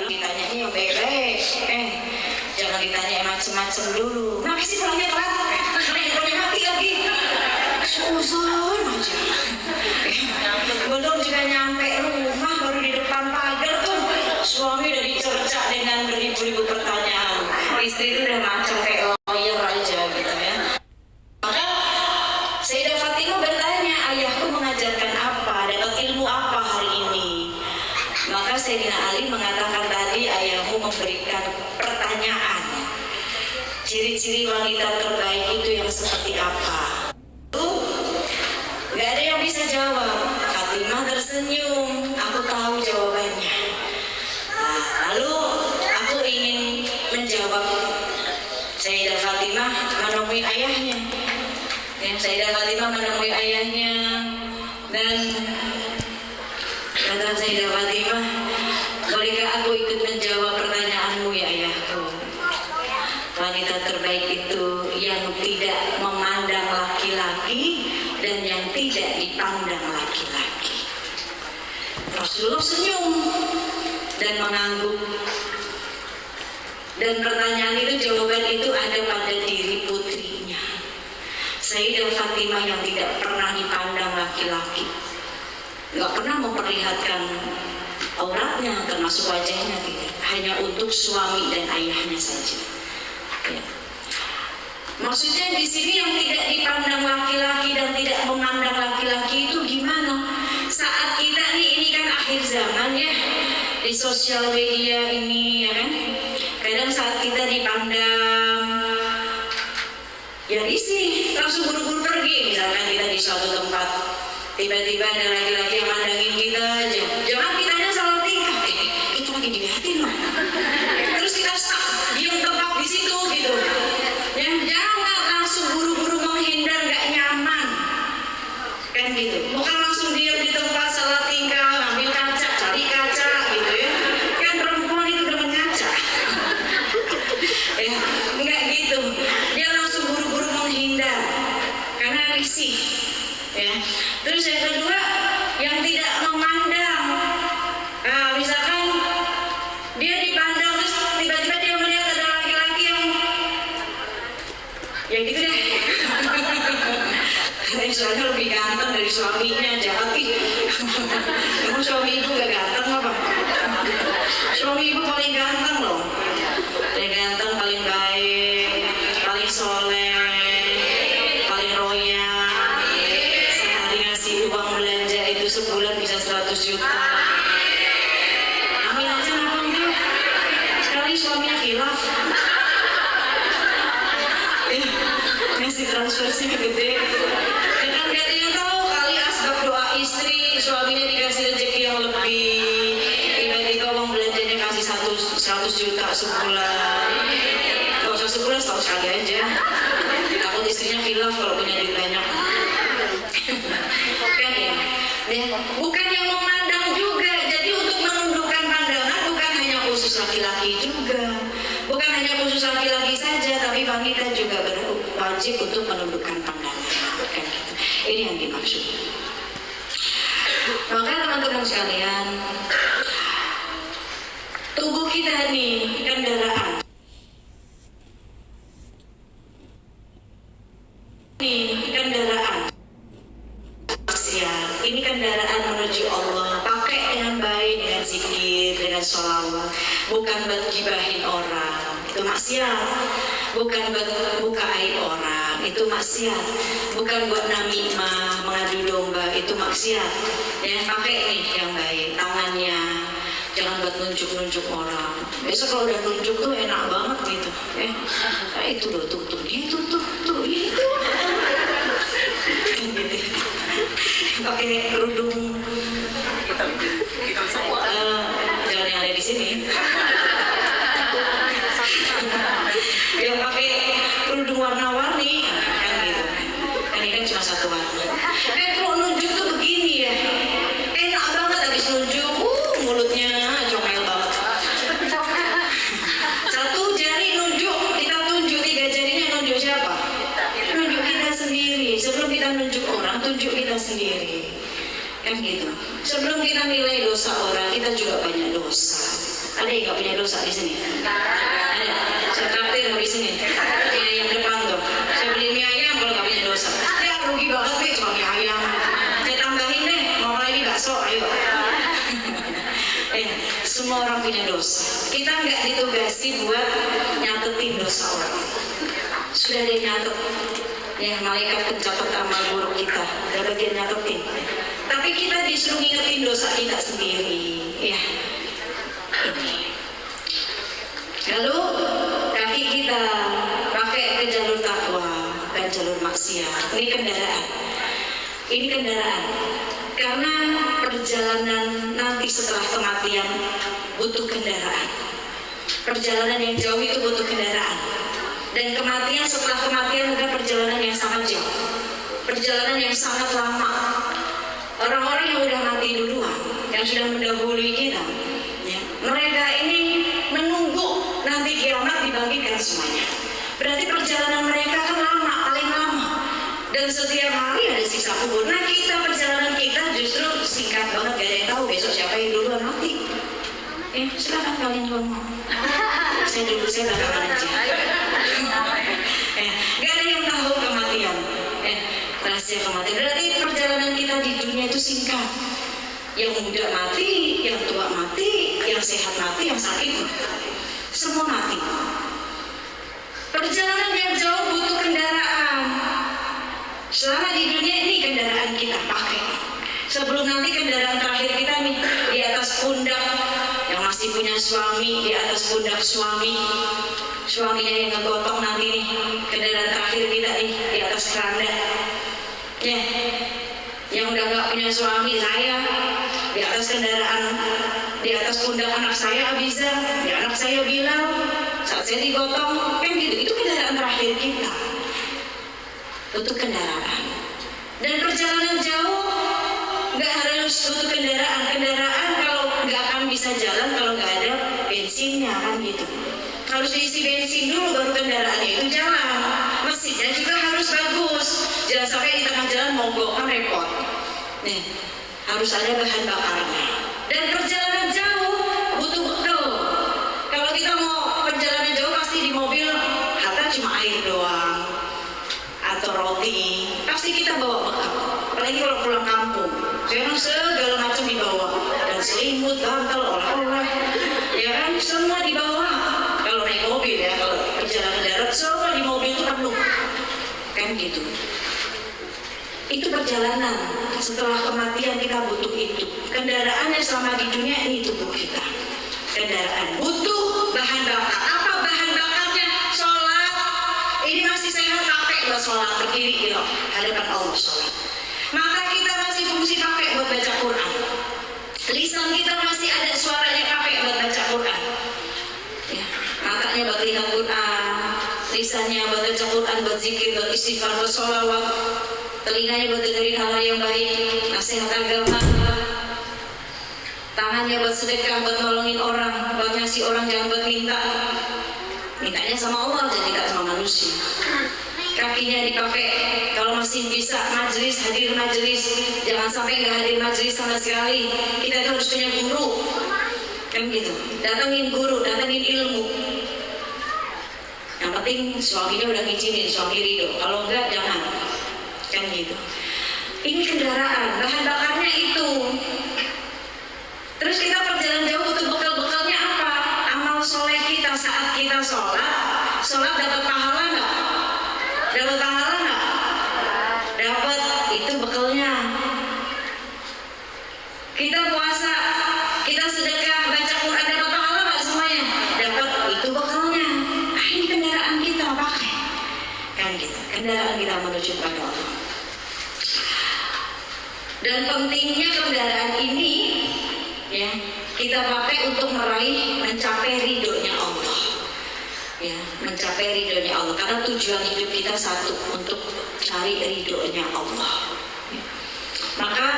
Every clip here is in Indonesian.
Ditanya yang baik-baik, jangan ditanya yang macem-macem dulu. Kenapa sih pulangnya telat? Handphonenya mati lagi. Seuzon aja. Belum juga nyampe rumah, baru di depan pagar tuh suami udah dicerca dengan beribu-ribu pertanyaan. Istri itu udah macam kayak lawyer aja gitu ya. Maka Sayyidah Fatimah bertanya, ayahku mengajarkan apa, dapat ilmu apa hari ini? Maka Sayyidina Ali mengatakan tadi, ayahmu memberikan pertanyaan. Ciri-ciri wanita terbaik itu yang seperti apa? Gak ada yang bisa jawab. Fatimah tersenyum, aku tahu jawabannya. Nah, lalu aku ingin menjawab. Sayyidah Fatimah menemui ayahnya. Sayyidah Fatimah menemui ayahnya dan kata Sayyidah Fatimah, bolehkah aku ikut menjawab pertanyaanmu ya ayahku? Wanita terbaik itu yang tidak memandang laki-laki dan yang tidak dipandang laki-laki. Rasulullah senyum dan mengangguk. Dan pertanyaan itu, jawaban itu ada pada diri putrinya, Sayyidah Fatimah, yang tidak pernah dipandang laki-laki, nggak pernah memperlihatkan auratnya, termasuk wajahnya, tidak, hanya untuk suami dan ayahnya saja. Ya. Maksudnya di sini yang tidak dipandang laki-laki dan tidak memandang laki-laki itu gimana? Saat kita ini kan akhir zaman ya, di sosial media ini ya kan, kadang saat kita dipandang ya risih, langsung buru-buru pergi. Misalkan kita di suatu tempat, tiba-tiba ada laki-laki yang mandangin kita aja, jangan kitanya salah tingkah, itu lagi dilihatin loh. Terus kita stuck, diam tempat di situ gitu. Ya, jangan langsung buru-buru menghindar, nggak nyaman, kan gitu. Bukan langsung diam di tempat salah tingkah, ambil kaca, cari kaca gitu ya. Kan perempuan itu udah mengaca. Ya, nggak gitu. Dia langsung buru-buru menghindar karena risih. Ya. Terus yang kedua, yang tidak memandang. Nah, misalkan dia dipandang terus tiba-tiba dia melihat ada laki-laki yang ya gitu deh. Katanya soalnya lebih ganteng dari suaminya, jahat ih. Emang suami ibu gak ganteng apa? Suami ibu paling ganteng loh. Paling ganteng, paling baik, paling soleh, paling royal. Sehari ngasih uang belanja itu sebulan bisa 100 juta. Amin aja ngapa enggak? Sekali suaminya khilaf. Ngasih transfer sih gede. Dengan gak ada yang tahu kali asbab doa istri, suaminya dikasih rezeki yang lebih. Tiba-tiba uang belanjanya kasih 100 juta sebulan. Gak usah sebulan, setahun sekali aja. Takut istrinya khilaf kalau punya duit banyak. Kan ya? Bukan yang memandang juga. Jadi untuk menundukkan pandangan bukan hanya khusus laki-laki juga. Bukan hanya khusus laki-laki saja, tapi wanita juga wajib untuk menundukkan pandangan. Kan gitu. Ini yang dimaksud. Maka teman-teman sekalian, tubuh kita nih kendaraan. Ini kendaraan menuju Allah. Pakai dengan baik, dengan zikir, dengan sholawat. Bukan buat gibahin orang, itu maksiat. Bukan buat buka aib orang, itu maksiat. Bukan buat namimah, mengadu domba, itu maksiat. Ya, pakai nih yang baik, tangannya. Jangan buat nunjuk-nunjuk orang. Besok kalau udah nunjuk tuh enak banget gitu. Nah, itu loh, tuh gitu, tuh itu. Gitu. Pakai kerudung kita semua. Jangan yang ada di sini. Yang pakai kerudung warna-warni kan gitu. Kan ini kan cuma satu warna. Kalau nunjuk tuh begini ya, enak banget habis nunjuk. Mulutnya comel banget. Satu jari nunjuk, kita tunjuk, 3 jarinya nunjuk siapa? Nunjuk kita sendiri. Sebelum kita nunjuk orang, tunjuk kita sendiri. Kan gitu. Sebelum kita nilai dosa orang, kita juga banyak dosa. Ada yang nggak punya dosa di sini? Ada. Saya traktir habis ini. Yang depan tuh. Saya beli mie ayam kalau nggak punya dosa. Ya rugi banget nih cuma mie ayam. Saya tambahin deh, mau lagi bakso, ayo. Semua orang punya dosa. Kita nggak ditugasi buat nyatetin dosa orang. Sudah ada yang nyatet. Ya, malaikat pencatat amal buruk kita. Ada bagian nyatetin. Tapi kita disuruh ngingetin dosa kita sendiri. Ya, ini. Lalu kaki kita pakai ke jalur takwa dan jalur maksiat. Ini kendaraan. Ini kendaraan. Karena perjalanan nanti setelah kematian butuh kendaraan. Perjalanan yang jauh itu butuh kendaraan. Dan kematian setelah kematian adalah perjalanan yang sangat jauh. Perjalanan yang sangat lama. Orang-orang yang sudah mati duluan, yang sudah mendahului kita, ya, mereka ini menunggu nanti kiamat dibangkitkan semuanya. Berarti perjalanan mereka kan lama, paling lama. Dan setiap hari ada siksa kubur. Nah kita perjalanan kita justru singkat banget, gak ada yang tahu besok siapa yang duluan mati. Silakan kalian ngomong. Saya dulu, saya belakangan aja. Gak ada yang tahu kematian. Rahasia kematian. Berarti perjalanan kita di dunia itu singkat. Yang muda mati, yang tua mati, yang sehat mati, yang sakit mati. Semua mati. Perjalanan yang jauh butuh kendaraan. Selama di dunia ini kendaraan kita pakai. Sebelum nanti kendaraan terakhir kita nih di atas pundak yang masih punya suami, di atas pundak suaminya yang ngegotong nanti nih kendaraan terakhir kita nih di atas keranda. Ya, yang udah nggak punya suami saya di atas kendaraan, di atas pundak anak saya Abiza, di anak saya Bilal saat saya digotong kan gitu. Itu kendaraan terakhir kita. Butuh kendaraan. Dan perjalanan jauh nggak harus butuh kendaraan. Kendaraan kalau nggak akan bisa jalan kalau nggak ada bensinnya kan gitu. Harus diisi bensin dulu baru kendaraannya itu jalan. Mesinnya juga harus bagus. Jangan sampai di tengah jalan mogok kan repot. Nih, harus ada bahan bakarnya. Dan perjalanan jauh butuh bekal. Kalau kita mau perjalanan jauh pasti di mobil hatta cuma air doang. Atau roti, pasti kita bawa bekal. Apalagi kalau pulang kampung, sekarang segala macam dibawa, dan selimut, bantal, oleh-oleh, ya kan, semua dibawa. Kalau naik mobil ya, kalau perjalanan darat, semua di mobil itu penuh, kan gitu. Itu perjalanan. Setelah kematian kita butuh itu. Kendaraannya selama di dunia ini tubuh kita. Kendaraan butuh bahan bakar. Apa bahan bakarnya? Sholat. Ini masih sehat pakai buat sholat berdiri di hadapan Allah sholat. Mata kita masih fungsi pakai buat baca Quran. Lisan kita masih ada suaranya pakai buat baca Quran. Ya, matanya buat lihat Quran, lisannya buat baca Quran, buat zikir, buat istighfar, buat sholawat, telinganya buat dengerin hal yang baik, nasihat agama, tangannya buat sedekah, buat nolongin orang, buat ngasih orang, jangan buat minta. Mintanya sama Allah, jadi tidak sama manusia. Kakinya dipakai kalau masih bisa majelis, hadir majelis, jangan sampai nggak hadir majelis sama sekali. Kita itu harus punya guru, kan gitu. Datangin guru, datangin ilmu. Yang penting suaminya udah ngizinin, suami ridho. Kalau enggak jangan, kan gitu. Ini kendaraan, bahan bakarnya itu. Terus kita perjalanan jauh butuh bekal-bekalnya apa? Amal soleh kita saat kita sholat dapat pahala nggak? Dapat pahala nggak? Dapat, itu bekalnya. Kita puasa, kita sedekah, baca Quran, dapat pahala nggak semuanya? Dapat, itu bekalnya. Ini kendaraan kita pakai, kan gitu. Kendaraan kita menuju pada Allah. Dan pentingnya kendaraan ini, ya, kita pakai untuk mencapai ridhonya Allah. Ya, mencapai ridhonya Allah. Karena tujuan hidup kita satu, untuk cari ridhonya Allah. Ya. Maka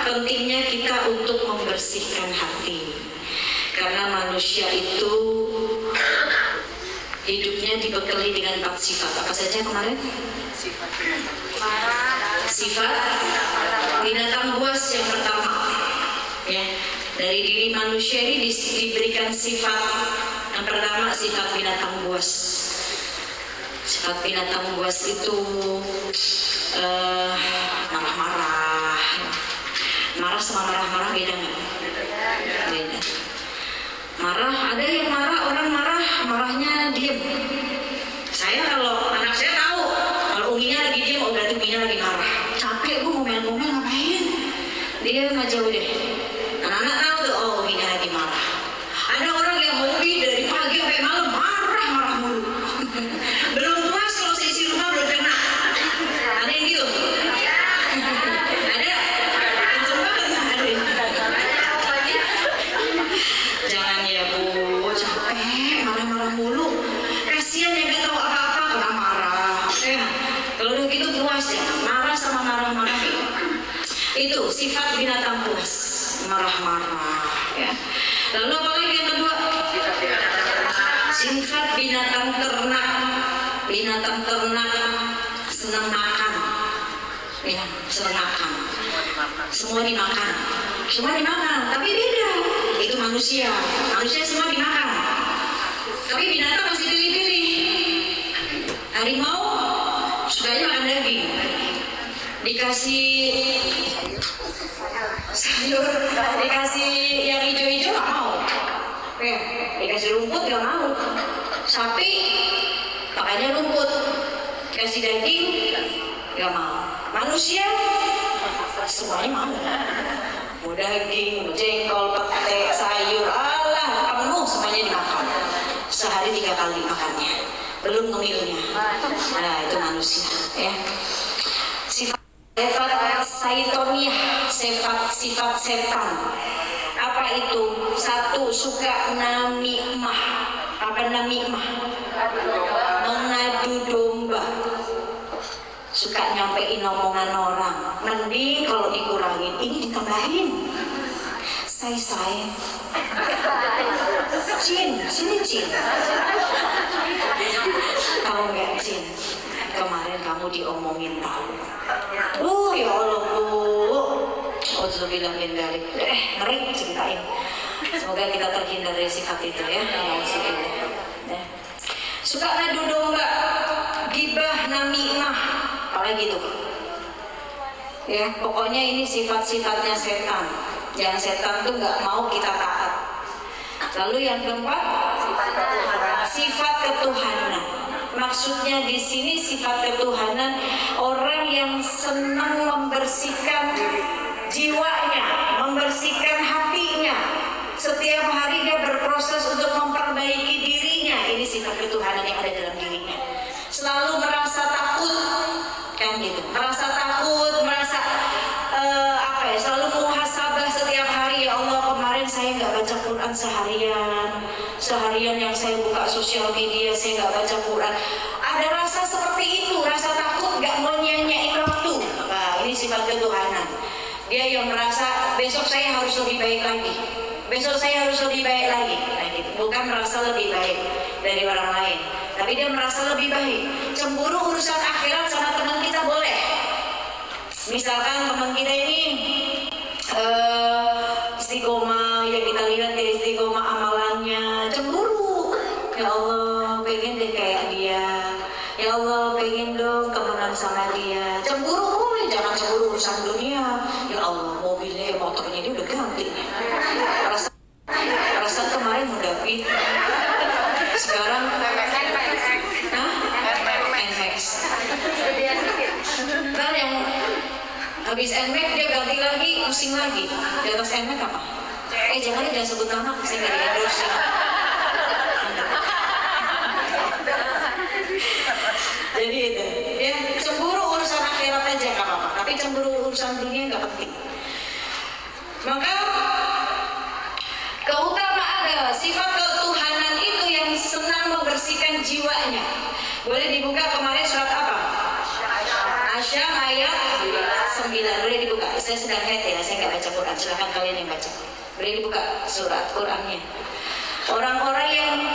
pentingnya kita untuk membersihkan hati. Karena manusia itu hidupnya dibekali dengan 4 sifat. Apa saja kemarin? Sifat binatang buas yang pertama. Ya. Dari diri manusia ini diberikan sifat. Yang pertama sifat binatang buas. Sifat binatang buas itu marah-marah. Marah sama marah-marah beda nggak? Beda. Marah, ada yang marah, orang marahnya diem. Saya kalau anak saya tahu, kalau Uminya lagi diem, oh berarti Uminya lagi marah. Capek gue ngomel-ngomel ngapain? Dia aja udah. Anak-anak tahu tuh, oh Uminya lagi marah. Ada orang yang hobi dari pagi sampai malam marah mulu. Belum puas kalau seisi rumah belum kena. Ada yang gitu? Ada? Kenceng banget ada. Jangan ya Bu, capek marah-marah mulu. Kasian yang gak tahu apa-apa kena marah. Kalau udah gitu puas ya, marah sama marah-marah. Itu sifat binatang puas, marah-marah. Ya. Lalu apa lagi yang kedua? Sifat binatang ternak. Binatang ternak senang makan. Ya, senang makan. Semua dimakan. Tapi beda. Itu manusia. Manusia semua dimakan. Tapi binatang masih pilih-pilih. Harimau sukanya makan daging. Dikasih sayur, dikasih yang hijau-hijau gak mau. Dikasih rumput gak mau. Sapi makanya rumput, dikasih daging gak mau. Manusia semuanya mau. Mau daging, mau jengkol, pete, sayur, alah penuh semuanya dimakan. Sehari 3 kali makannya, belum ngemilnya. Nah itu manusia ya. Sifat saitoniah, sifat setan. Apa itu? Satu, suka namimah. Apa namimah? Mengadu domba. Suka nyampein omongan orang. Mending kalau dikurangin, ini ditambahin. Say. Cin, sini Cin. Tahu nggak Cin? Kemarin kamu diomongin tahu. Ya Allah Bu. Auzubillah min dzalik. Ngeri ceritain. Semoga kita terhindar dari sifat itu ya. Suka ngadu domba, gibah, namimah, apalagi itu. Ya, pokoknya ini sifat-sifatnya setan. Yang setan tuh nggak mau kita taat. Lalu yang keempat, sifat ketuhanan. Maksudnya di sini sifat ketuhanan, orang yang senang membersihkan jiwanya, membersihkan hatinya. Setiap hari dia berproses untuk memperbaiki dirinya. Ini sifat ketuhanan yang ada dalam dirinya. Selalu merasa takut, kan gitu. Merasa takut, merasa selalu muhasabah setiap hari. Ya Allah, kemarin saya nggak baca Quran seharian yang saya buka sosial media saya nggak baca Quran. Ada rasa seperti itu, rasa takut, nggak mau nyanyain waktu. Nah, ini sifat ketuhanan. Dia yang merasa besok saya harus lebih baik lagi, besok saya harus lebih baik lagi. Nah, gitu. Bukan merasa lebih baik dari orang lain, tapi dia merasa lebih baik. Cemburu urusan akhirat sama teman kita boleh. Misalkan teman kita ini istiqomah, yang kita lihat dia istiqomah amalannya, cemburu. Ya Allah, pengen deh kayak dia. Ya Allah, pengen dong temenan sama dia. Cemburu boleh, jangan cemburu urusan dunia. Ya Allah, mobilnya, motornya dia udah ganti nih. Rasa kemarin udah Fit. Sekarang NMAX. Nah yang habis NMAX dia ganti lagi, pusing lagi. Di atas NMAX apa? Jangan sebut nama, saya nggak di-endorse. Jadi itu, ya cemburu urusan akhirat aja nggak apa-apa, tapi cemburu urusan dunia nggak penting. Maka keutamaan sifat ketuhanan itu yang senang membersihkan jiwanya. Boleh dibuka kemarin surat apa? Asyam ayat 9. Boleh dibuka. Saya sedang head ya, saya nggak baca Quran. Silakan kalian yang baca. Boleh dibuka surat Qurannya. Orang-orang yang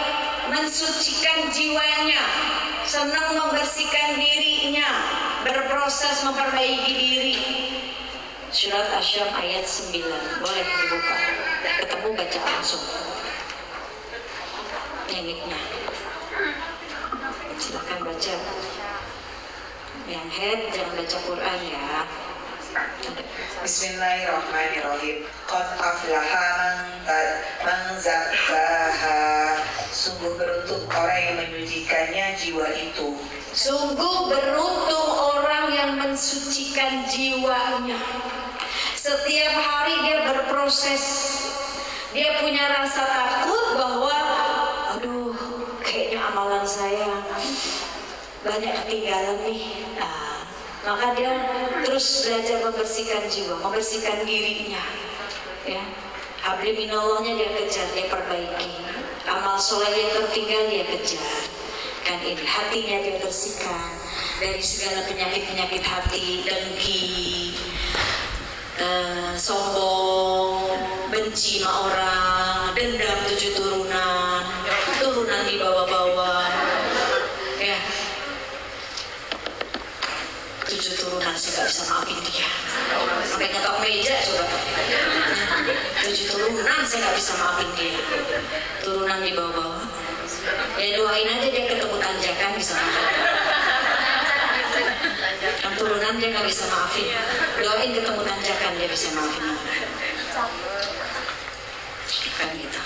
mensucikan jiwanya, senang membersihkan dirinya, berproses memperbaiki diri. Surat Asyam ayat 9. Boleh dibuka. ketemu baca langsung tekniknya. Silakan baca. Yang head jangan baca Quran ya. Bismillahirrahmanirrahim. Qad aflaha man zakkaha. Sungguh beruntung orang yang menyucikannya jiwa itu. Sungguh beruntung orang yang mensucikan jiwanya. Setiap hari dia berproses. Dia punya rasa takut bahwa aduh, kayaknya amalan saya banyak ketinggalan nih. Maka dia terus belajar membersihkan jiwa, membersihkan dirinya. Ya, habli minallahnya dia kejar, dia perbaiki. Amal soleh yang tertinggal dia kejar. Kan ini hatinya dia bersihkan dari segala penyakit-penyakit hati, dengki, sombong, benci sama orang, dendam 7 turunan, turunan di bawah-bawah. Ya. 7 turunan saya gak bisa maafin dia. Sampai ngetok meja coba. 7 turunan saya gak bisa maafin dia. Turunan di bawah-bawah. Ya doain aja dia ketemu tanjakan bisa maafin. Yang turunan dia gak bisa maafin. Doain ketemu tanjakan dia bisa maafin. Kan gitu.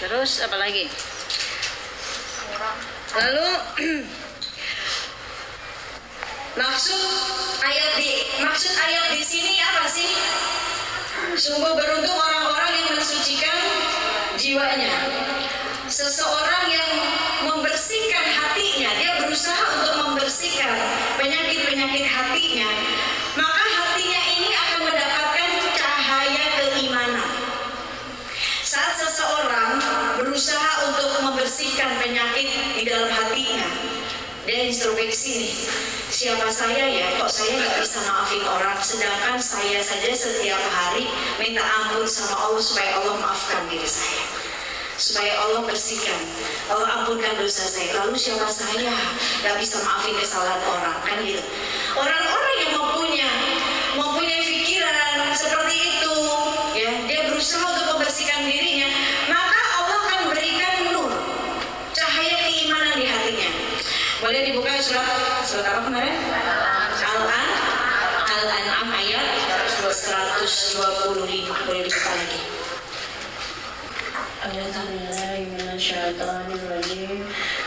Terus apa lagi? Lalu maksud ayat di sini apa sih? Sungguh beruntung orang-orang yang mensucikan jiwanya. Seseorang yang membersihkan hatinya, dia berusaha untuk membersihkan penyakit-penyakit hatinya, maka hatinya ini akan mendapatkan cahaya keimanan. Saat seseorang berusaha untuk membersihkan penyakit di dalam hatinya, dia introspeksi nih, siapa saya ya, kok saya nggak bisa maafin orang, sedangkan saya saja setiap hari minta ampun sama Allah supaya Allah maafkan diri saya, supaya Allah bersihkan, Allah ampunkan dosa saya. Lalu siapa saya nggak bisa maafin kesalahan orang, kan gitu. Orang-orang yang mempunyai pikiran seperti itu, ya, dia berusaha untuk membersihkan dirinya, maka Allah akan berikan nur, cahaya keimanan di hatinya. Boleh dibuka surat apa kemarin? Al-An'am ayat 125. Boleh dibuka lagi.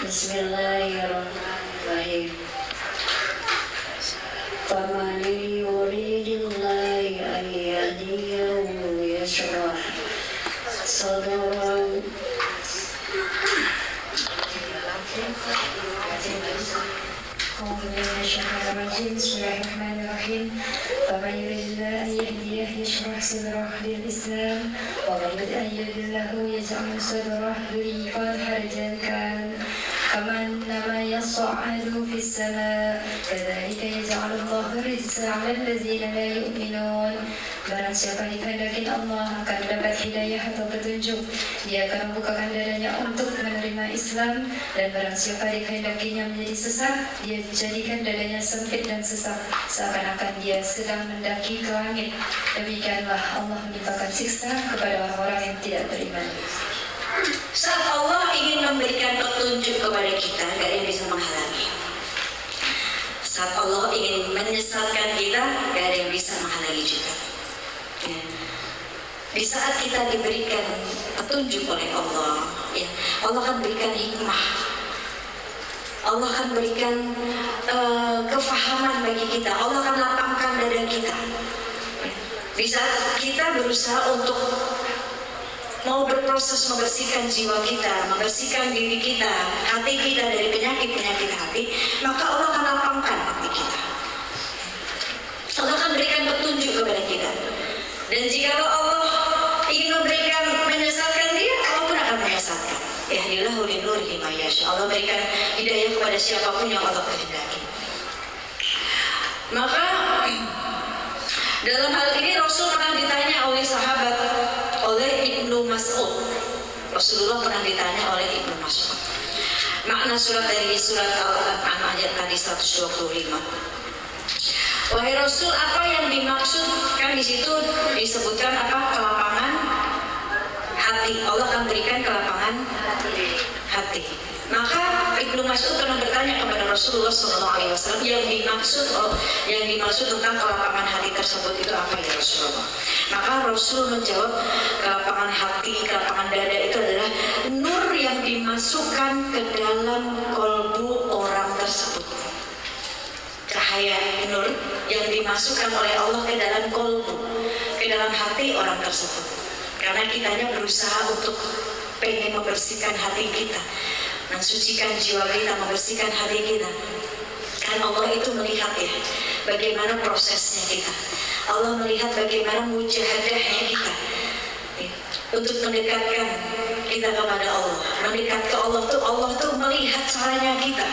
Bismillahirrahmanirrahim. فَمَنْ يُرِيدِ اللَّهُ أَنْ يَهْدِيَهُ يَشْرَحْ صَدْرَهُ Bismillahirrahmanirrahim. فَمَنْ يُرِدِ اللَّهُ أَنْ يَهْدِيَهُ يَشْرَحْ صَدْرَهُ لِلْإِسْلَامِ وَمَنْ يُرِدْ أَنْ يُضِلَّهُ يَجْعَلْ صَدْرَهُ ضيقا حرجا كَمَنَّمَا يَصَّعَّدُ فِي السَّمَاءِ كَذَلِكَ يَجْعَلُ اللَّهُ الرِّجْسَ عَلَى الَّذِينَ لَا يُؤْمِنُونَ. Barang siapa dikehendaki Allah akan mendapat hidayah atau petunjuk, dia akan membukakan dadanya untuk menerima Islam, dan barang siapa dikehendakinya menjadi sesat, dia dijadikan dadanya sempit dan sesak, seakan-akan dia sedang mendaki ke langit. Demikianlah Allah menimpakan siksa kepada orang-orang yang tidak beriman. Saat Allah ingin memberikan petunjuk kepada kita, gak ada yang bisa menghalangi. Saat Allah ingin menyesatkan kita, gak ada yang bisa menghalangi juga. Ya. Di saat kita diberikan petunjuk oleh Allah, ya, Allah akan berikan hikmah, Allah akan berikan kefahaman bagi kita, Allah akan lapangkan dada kita. Di saat kita berusaha untuk mau berproses membersihkan jiwa kita, membersihkan diri kita, hati kita dari penyakit-penyakit hati, maka Allah akan lapangkan hati kita. Allah akan berikan petunjuk kepada kita. Dan jika Allah ingin menyesatkan dia, Allah pun akan menyesatkan. Yahdillahu linurihi may yasha. Allah berikan hidayah kepada siapapun yang Allah kehendaki. Maka dalam hal ini Rasul pernah ditanya oleh sahabat, oleh Ibnu Mas'ud. Rasulullah pernah ditanya oleh Ibnu Mas'ud, makna surat dari surat Al-An'am ayat tadi 125. Wahai Rasul, apa yang dimaksud? Kan di situ disebutkan apa? Kelapangan hati. Allah akan berikan kelapangan hati. Maka Ibnu Mas'ud pernah bertanya kepada Rasulullah SAW, yang dimaksud tentang kelapangan hati tersebut itu apa ya Rasulullah? Maka Rasul menjawab, kelapangan hati, kelapangan dada itu adalah nur yang dimasukkan ke dalam kolbu orang tersebut. Cahaya nur yang dimasukkan oleh Allah ke dalam kolbu, ke dalam hati orang tersebut. Karena kitanya berusaha untuk pengen membersihkan hati kita, mensucikan jiwa kita, membersihkan hati kita. Kan Allah itu melihat ya bagaimana prosesnya kita. Allah melihat bagaimana mujahadahnya kita ya, untuk mendekatkan kita kepada Allah. Mendekat ke Allah tuh melihat caranya kita,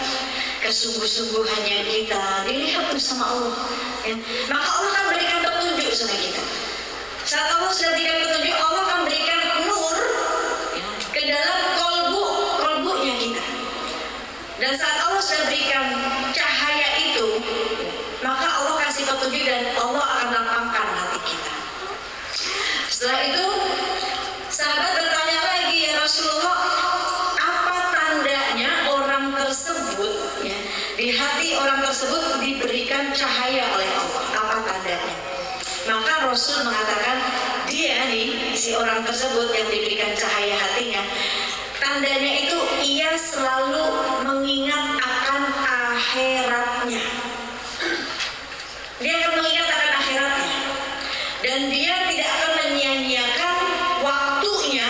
kesungguh-sungguhannya kita dilihat bersama Allah ya. Maka Allah akan berikan petunjuk sama kita. Saat Allah sudah berikan petunjuk, Allah akan berikan nur ya, ke dalam kolbunya kita. Dan saat Allah sudah berikan cahaya itu, maka Allah kasih petunjuk dan Allah akan lapangkan hati kita. Setelah itu sahabat bertanya lagi, ya Rasulullah, apa tandanya orang tersebut ya, di hati orang tersebut diberikan cahaya oleh Allah? Apa tandanya? Maka Rasul mengatakan, dia nih, si orang tersebut yang diberikan cahaya hatinya, tandanya itu ia selalu mengingat akan akhiratnya. Dia akan mengingat akan akhiratnya, dan dia tidak akan menyia-nyiakan waktunya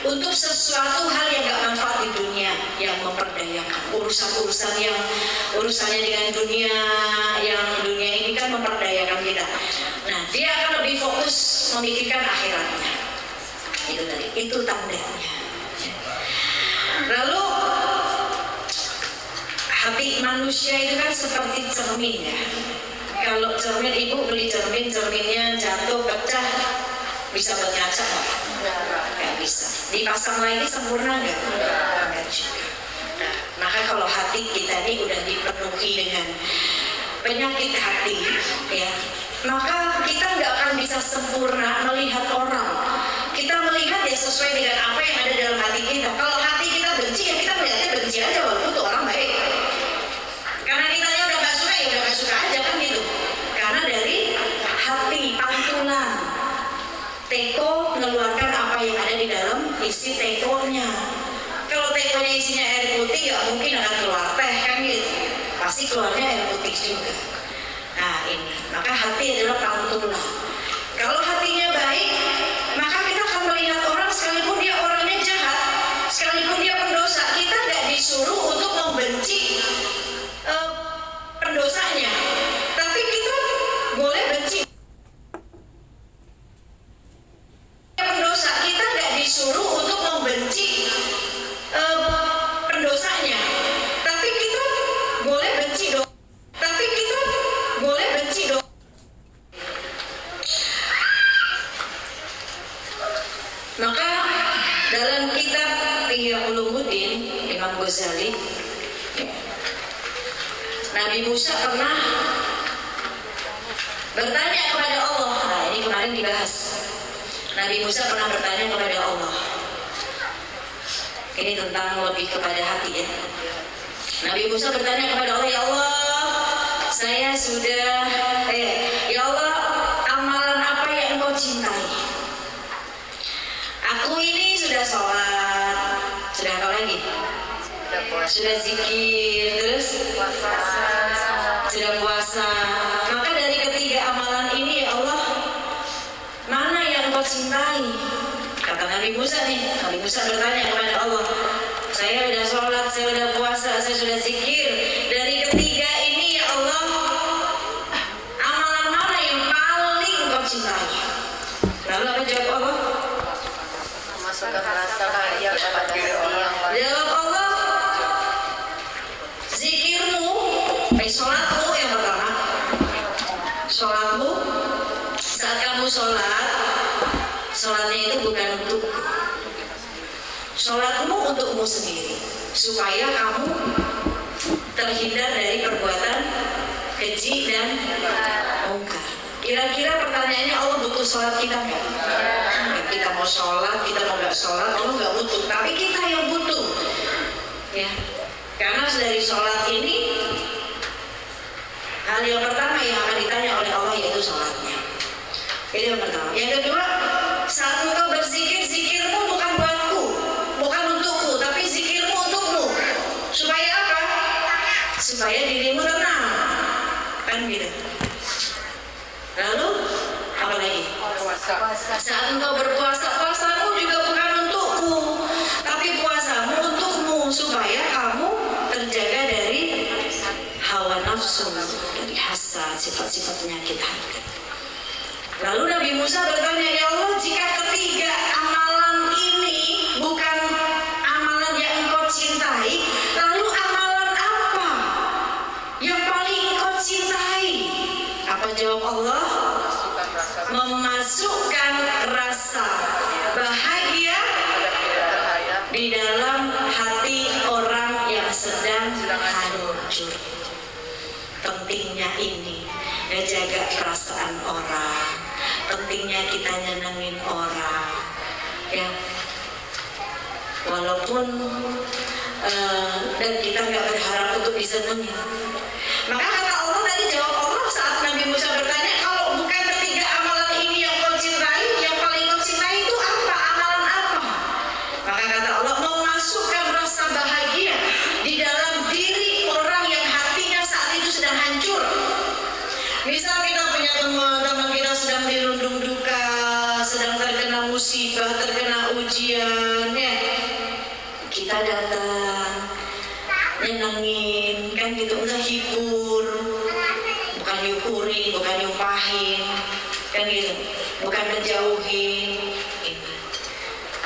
untuk sesuatu hal yang gak manfaat di dunia, yang memperdayakan urusan-urusan yang urusannya dengan dunia, yang dunia ini kan memperdayakan kita. Nah, dia akan lebih fokus memikirkan akhiratnya. Itu tadi, itu tandanya. Lalu hati manusia itu kan seperti cermin ya. Kalau cermin, ibu beli cermin, cerminnya jatuh, pecah, bisa buat ngaca nggak? Nggak bisa. Dipasang lagi sempurna nggak? Nggak juga. Nah, maka kalau hati kita ini udah dipenuhi dengan penyakit hati, ya, maka kita nggak akan bisa sempurna melihat orang. Kita melihat ya sesuai dengan apa yang ada dalam hati kita. Kalau hati kita benci, ya kita melihatnya benci aja walaupun tuh orang baik. Karena kitanya udah nggak suka, ya udah nggak suka aja kan gitu. Karena dari hati, pantulan. Teko mengeluarkan apa yang ada di dalam isi tekonya. Kalau tekonya isinya air putih, ya mungkin akan keluar teh kan gitu. Pasti keluarnya air putih juga. Nah ini, maka hati adalah pantulan. Kalau hatinya baik, maka kita akan melihat orang sekalipun dia orangnya jahat, sekalipun dia pendosa, kita nggak disuruh untuk membenci pendosanya, tapi kita boleh benci pendosa. Kita nggak disuruh untuk membenci pendosanya, tapi kita boleh benci dong. Tapi kita boleh benci dong. Maka dalam kitab Ihya Ulumuddin Imam Ghazali, Nabi Musa pernah bertanya kepada Allah. Nah ini kemarin dibahas. Nabi Musa pernah bertanya kepada Allah. Ini tentang lebih kepada hati ya. Nabi Musa bertanya kepada Allah, ya Allah, saya sudah, ya Allah, amalan apa yang Engkau cintai? Aku ini sudah sholat, sudah apa lagi? Sudah zikir, terus sudah puasa. Maka dari ketiga amalan ini, ya Allah, mana yang Engkau cintai? Kata Nabi Musa nih, Nabi Musa bertanya kepada Allah, saya sudah sholat, saya sudah puasa, saya sudah zikir. Dari ketiga ini, ya Allah, amalan mana yang paling Engkau cintai? Lalu apa jawab Allah? Masukkan rasa bahagia kepada hati yang lain. Jawab Allah, zikirmu, sholatmu yang pertama. Sholatmu, saat kamu sholat, sholatnya itu bukan untukku. Sholatmu untukmu sendiri. supaya kamu terhindar dari perbuatan keji dan mungkar. Kira-kira pertanyaannya, Allah butuh sholat kita nggak? Kita mau sholat, kita mau nggak sholat, Allah nggak butuh. Tapi kita yang butuh, ya. Karena dari sholat ini, hal yang pertama yang akan ditanya oleh Allah yaitu sholatnya. Itu yang pertama. Yang kedua, saat engkau berzikir, zikirmu bukan buatku, bukan untukku, tapi zikirmu untukmu. Supaya apa? Supaya dirimu tenang, kan gitu. Lalu apa lagi? Saat engkau berpuasa, puasamu juga bukan untukku, tapi puasamu untukmu, supaya kamu terjaga dari hawa nafsu, dari hasad, sifat-sifat penyakit hati. Lalu Nabi Musa bertanya, ya Allah, jika ketiga amalan ini bukan amalan yang engkau cintai, lalu amalan apa yang paling engkau cintai? Apa jawab Allah? Memasukkan rasa bahagia di dalam hati orang yang sedang hancur. Pentingnya ini, jaga perasaan orang. Pentingnya kita nyenengin orang, ya. Walaupun dan kita nggak berharap untuk disenengin. Maka kata Allah tadi, jawab Allah saat Nabi Musa bertanya, kalau bukan ketiga amalan ini yang kau cintai, yang paling kau cintai itu apa? Amalan apa? Maka kata Allah, memasukkan rasa bahagia di dalam diri orang yang hatinya saat itu sedang hancur. Misal kita punya teman kita sedang dirundung duka, sedang terkena musibah, terkena ujian, ya. Kita datang, nyenengin, kan gitu, udah hibur, bukan nyukurin, bukan nyumpahin, kan gitu, bukan menjauhin, gitu.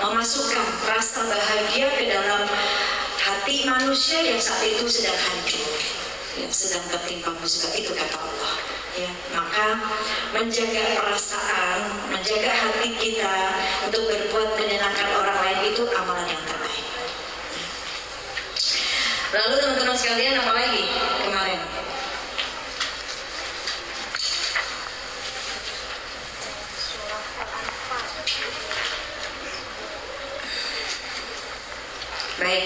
Memasukkan rasa bahagia ke dalam hati manusia yang saat itu sedang hancur, yang sedang tertimpa musibah, itu kata Allah. Ya, maka menjaga perasaan, menjaga hati kita untuk berbuat menyenangkan orang lain itu amalan yang terbaik. Lalu teman-teman sekalian, apa lagi kemarin? Baik,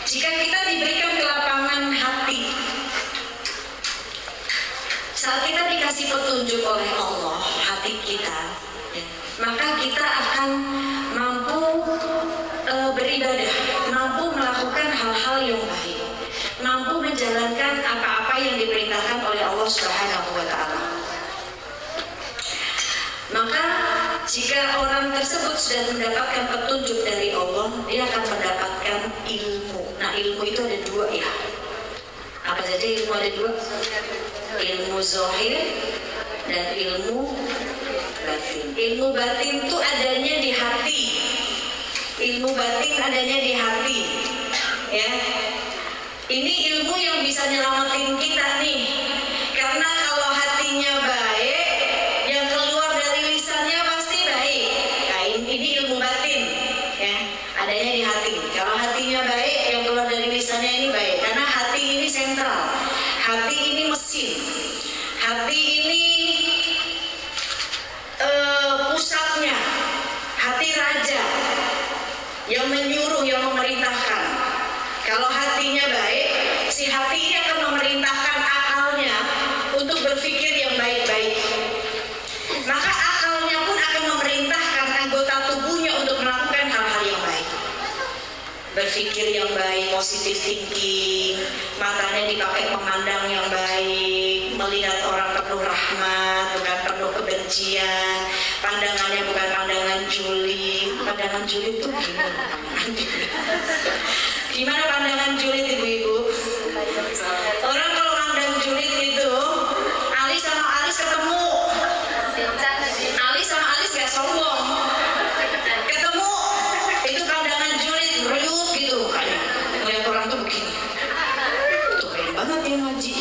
jika kita diberikan kelapangan hati, saat kita dikasih petunjuk oleh Allah hati kita, ya, maka kita akan mampu beribadah, mampu melakukan hal-hal yang baik, mampu menjalankan apa-apa yang diperintahkan oleh Allah Subhanahu wa Ta'ala. Maka jika orang tersebut sudah mendapatkan petunjuk dari Allah, dia akan mendapatkan ilmu. Nah, ilmu itu ada dua, ya. Apa saja ilmu ada dua? Ilmu zahir dan ilmu batin. Ilmu batin itu adanya di hati. Ilmu batin adanya di hati, ya. Ini ilmu yang bisa nyelamatin kita nih. Karena kalau hatinya baik, yang keluar dari lisannya pasti baik. Nah, ini ilmu batin, ya. Adanya di hati. Kalau hatinya baik, yang keluar dari lisannya ini baik. Karena hati ini sentral. Hati ini mesin. Hati ini pusatnya. Hati raja yang menyuruh, yang memerintahkan. Kalau hatinya baik, si hati ini akan memerintahkan akalnya untuk berpikir yang baik-baik. Maka akalnya pun akan memerintahkan anggota tubuhnya untuk melakukan hal-hal yang baik. Berpikir yang baik, positive thinking, matanya dipakai memandang yang baik, melihat orang penuh rahmat, bukan penuh kebencian, pandangannya bukan pandangan julid. Pandangan julid itu gimana pandangan julid, ibu-ibu? Orang kalau pandang julid itu, alis sama alis ketemu, alis sama alis gak sombong, ketemu, itu pandangan julid, berliut gitu mukanya. Melihat orang tuh begini, tuh keren banget dia ngaji.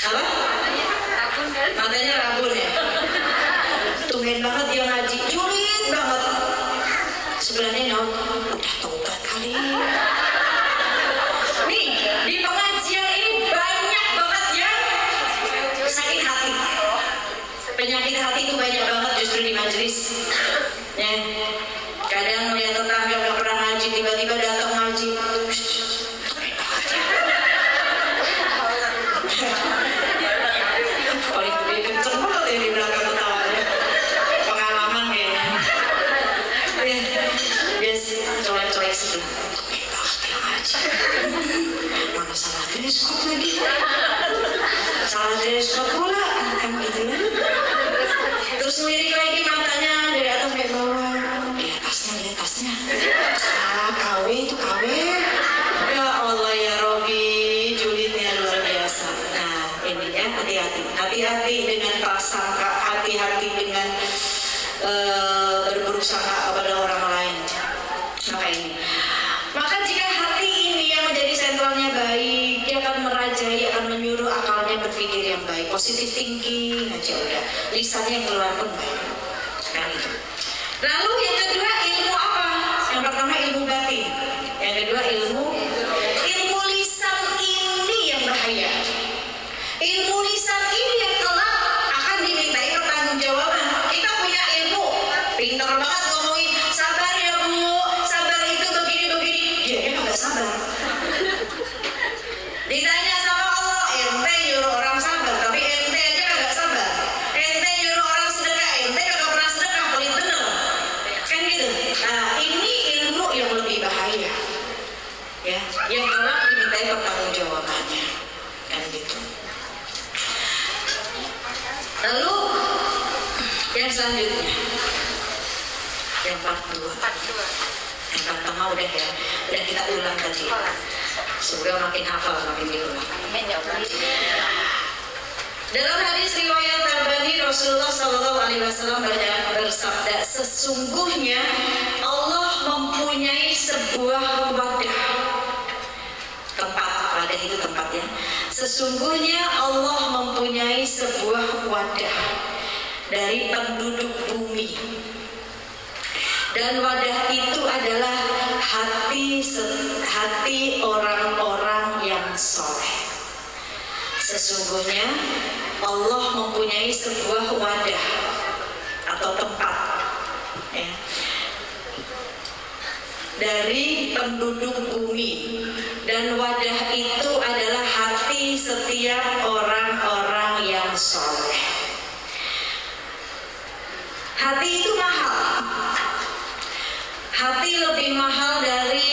Apa? Matanya rabun ya. Tumben banget dia ngaji, julid banget. Sebelah sepak bola kan gitu kan. Terus ngelirik lagi matanya dari atas sampai bawah. Lihat tasnya. KW itu KW. Ya Allah ya Robi, julidnya luar biasa. Nah ini ya, hati-hati dengan prasangka, hati-hati dengan berburuk sangka kepada orang lain. Maka jika hati ini yang menjadi sentralnya baik, dia akan merajai, akan menyuruh akalnya berpikir yang baik, positive thinking aja udah, lisannya keluar pun baik. Kan itu. Lalu yang kedua ilmu apa? Yang pertama ilmu batin, yang kedua ilmu lisan ini yang bahaya. Ilmu lisan ini yang kelak akan dimintai pertanggungjawaban. Kita punya ilmu, pintar banget ngomongin sabar ya Bu, sabar itu begini. Dia nggak sabar. Ditanya sama Allah, ente nyuruh orang sabar, tapi ente aja nggak sabar. Ente nyuruh orang sedekah, ente nggak pernah sedekah, paling bener. Kan gitu. Nah ini ilmu yang lebih bahaya, ya, yang kelak dimintai pertanggungjawabannya, kan gitu. Lalu yang selanjutnya, yang part 2. Yang pertama udah ya, udah kita ulang tadi. Semoga makin hafal, makin diulang. Dalam hadis riwayat Tabrani, Rasulullah SAW bersabda, sesungguhnya Allah mempunyai sebuah wadah. Wadah itu tempatnya. Sesungguhnya Allah mempunyai sebuah wadah dari penduduk bumi. Dan wadah itu adalah hati orang-orang yang soleh. Sesungguhnya Allah mempunyai sebuah wadah atau tempat, ya, dari penduduk bumi, dan wadah itu adalah hati setiap orang-orang yang soleh. Hati itu mahal. Hati lebih mahal dari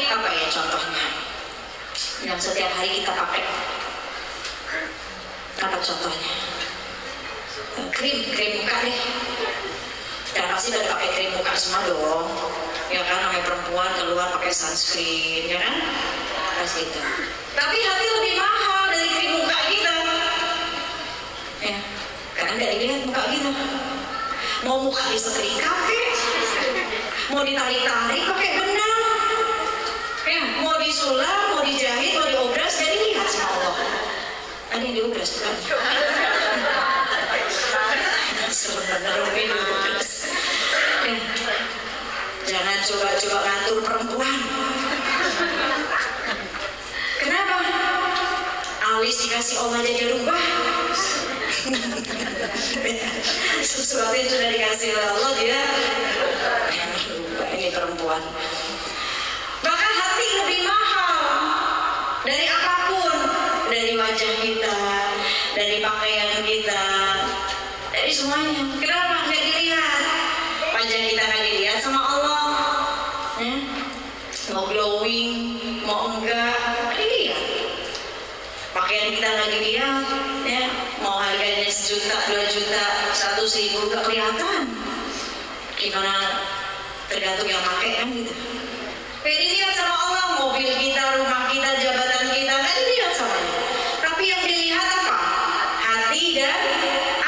apa ya contohnya? Yang setiap hari kita pakai. Apa contohnya? Krim muka deh. Dan pasti udah pakai krim muka semua dong. Ya kan, namanya perempuan keluar pakai sunscreen, ya kan? Pas gitu. Tapi hati lebih mahal dari krim muka kita. Ya, karena nggak dilihat muka kita. Mau muka disetrika kek, mau ditarik-tarik pakai benang, ya, mau disulam, mau dijahit, mau diobras, jadi lihat sama Allah. Ada yang diobras kan? Sebenarnya diobras. Jangan coba-coba ngatur perempuan. Kenapa? Alis dikasih Allah jadi rubah. Sesuatu yang sudah dikasih oleh Allah dia rubah. Ini perempuan. Maka hati lebih mahal dari apapun, dari wajah kita, dari pakaian kita, dari semuanya. Kenapa? Nggak dilihat. Wajah kita nggak dilihat sama Allah, ya? Mau glowing, mau enggak, nggak dilihat. Pakaian kita nggak dilihat, ya? Mau harganya 1 juta, 2 juta, 100.000 nggak kelihatan. Gimana? Tergantung yang pakai kan gitu. Nggak dilihat sama Allah, mobil kita, rumah kita, jabatan kita nggak dilihat sama Allah. Tapi yang dilihat apa? Hati dan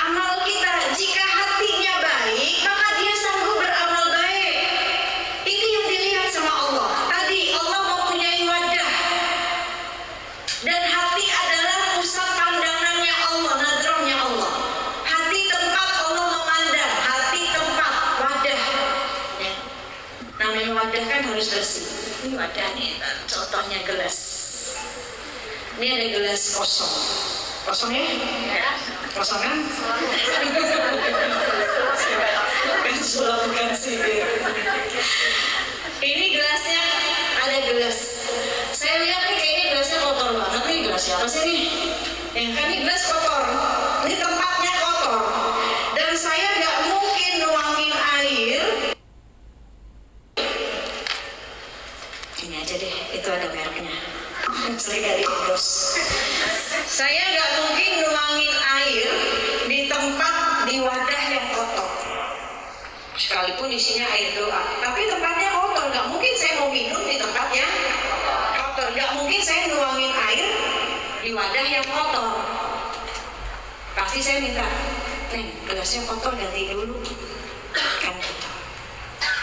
amal kita. Jika hatinya baik, maka dia sanggup beramal baik. Itu yang dilihat sama Allah. Tadi Allah mempunyai wadah, dan hati adalah pusat pandangannya Allah, nazarnya Allah. Hati tempat Allah memandang, hati tempat wadah, ya. Namanya wadah kan harus bersih. Ini wadah nih, contohnya gelas. Ini ada gelas kosong. Kosong ya? Kosong kan? Sulap bukan sihir. Ini gelasnya, ada gelas. Saya lihat nih kayaknya gelasnya kotor banget nih. Gelas siapa sih nih? Kan ini gelas kotor. Ini tempatnya kotor. Dan saya nggak mungkin nuangin air. Ini aja deh, itu ada mereknya. Sering dari Indos. Saya nggak mungkin nuangin air di tempat, di wadah yang kotor. Sekalipun isinya air doa, tapi tempatnya kotor, nggak mungkin saya mau minum di tempat yang kotor. Nggak mungkin saya nuangin air di wadah yang kotor. Pasti saya minta, Neng, gelasnya kotor, ganti dulu. Kan gitu.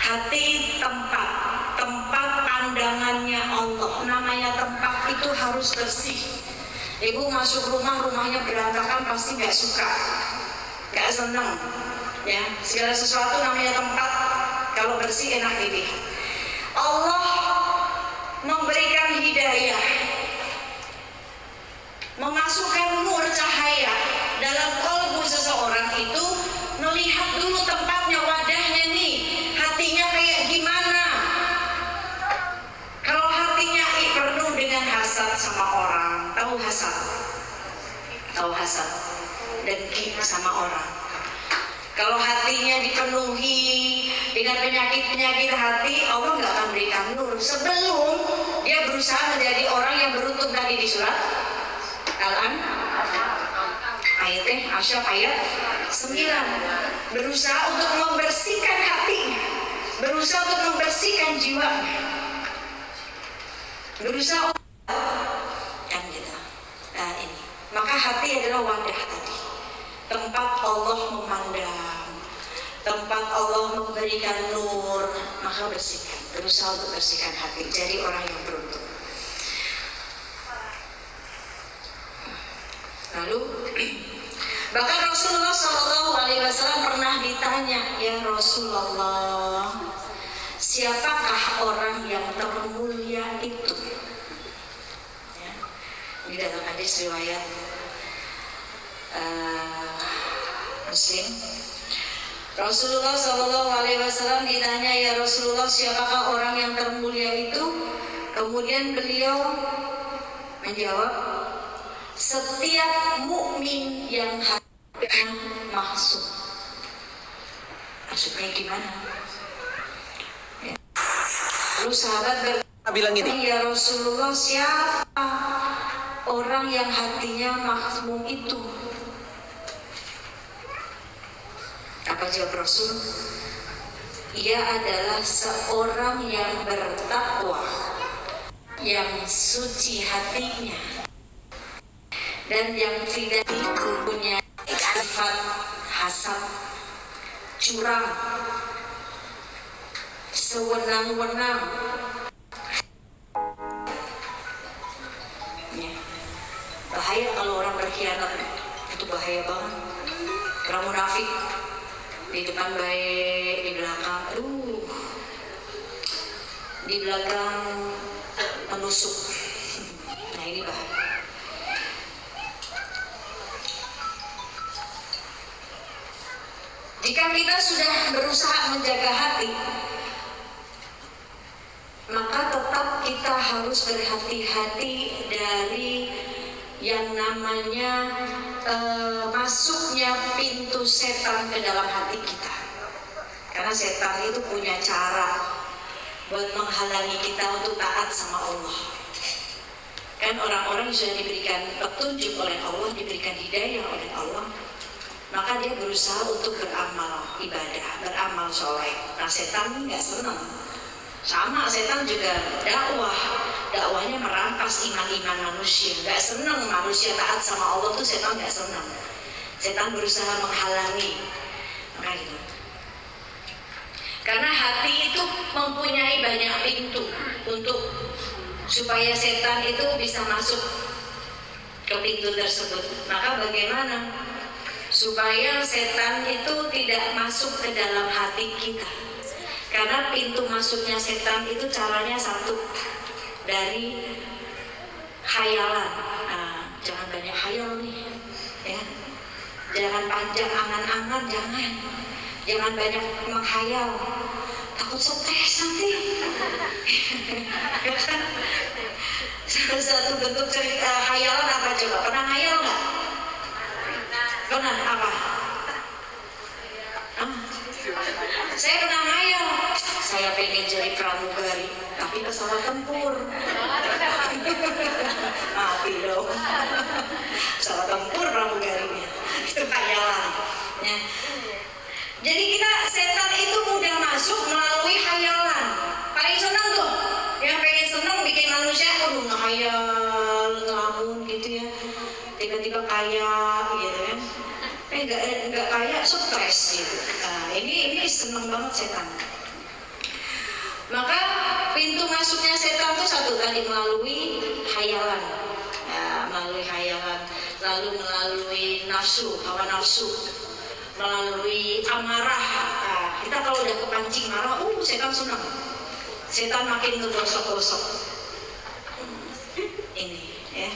Hati tempat pandangannya Allah. Namanya tempat itu harus bersih. Ibu masuk rumah, rumahnya berantakan, pasti nggak suka, nggak senang. Ya, segala sesuatu namanya tempat kalau bersih enak dilihat. Allah memberikan hidayah, memasukkan nur cahaya dalam kalbu seseorang itu, melihat dulu tempatnya, wadahnya nih, hatinya kayak gimana. Kalau hatinya penuh dengan hasad sama orang, tahu hasad, dengki sama orang. Kalau hatinya dipenuhi dengan penyakit-penyakit hati, Allah nggak akan berikan nur sebelum dia berusaha menjadi orang yang beruntung tadi di surat Asyaf ayat 9. Berusaha untuk membersihkan hatinya, berusaha untuk membersihkan jiwanya, berusaha kan gitu. Nah ini, maka hati adalah wadah tadi, tempat Allah memandang, tempat Allah memberikan nur, maka bersihkan, berusaha untuk bersihkan hati, jadi orang yang beruntung. Lalu bahkan Rasulullah SAW pernah ditanya, ya Rasulullah, siapakah orang yang termulia itu? Ya, ini dalam hadis riwayat Muslim. Rasulullah SAW ditanya, ya Rasulullah, siapakah orang yang termulia itu? Kemudian beliau menjawab, setiap mukmin yang hatinya masuk. Maksudnya gimana? Ya. Lalu sahabat bilang gini, ya Rasulullah, siapa orang yang hatinya makmum itu? Apa jawab Rasul? Ia adalah seorang yang bertakwa, yang suci hatinya, dan yang tidak punya sifat hasad, curang, sewenang-wenang. Ya. Bahaya kalau orang berkhianat, itu bahaya banget. Orang munafik, di depan baik, di belakang, di belakang penusuk. Nah ini bahaya. Jika kita sudah berusaha menjaga hati, maka tetap kita harus berhati-hati dari yang namanya masuknya pintu setan ke dalam hati kita. Karena setan itu punya cara buat menghalangi kita untuk taat sama Allah. Kan orang-orang sudah diberikan petunjuk oleh Allah, diberikan hidayah oleh Allah, maka dia berusaha untuk beramal ibadah, beramal soleh. Nah setan nggak senang. Sama setan juga dakwahnya merampas iman-iman manusia. Nggak senang manusia taat sama Allah tuh, setan nggak senang. Setan berusaha menghalangi. Maka gitu. Karena hati itu mempunyai banyak pintu untuk supaya setan itu bisa masuk ke pintu tersebut. Maka bagaimana supaya setan itu tidak masuk ke dalam hati kita? Karena pintu masuknya setan itu caranya satu, dari khayalan. Nah, jangan banyak khayal nih, ya. Jangan panjang angan-angan, jangan banyak menghayal, takut stres nanti. Salah satu bentuk cerita khayalan apa coba? Pernah khayal nggak? Pernah apa? Saya pernah ngayal, saya pengen jadi pramugari, tapi pesawat tempur. Mati dong. hayalan. Paling senang tuh, yang pengen senang bikin manusia ngehayal, ngelamun gitu ya. Tiba-tiba kaya gitu kan. Enggak kaya, stres gitu. Nah, ini senang banget setan. Maka pintu masuknya setan itu satu tadi melalui hayalan, ya, melalui hayalan, lalu melalui nafsu, hawa nafsu, melalui amarah. Nah, kita kalau udah kepancing marah, setan senang, setan makin ngegosok-gosok. Ini, ya.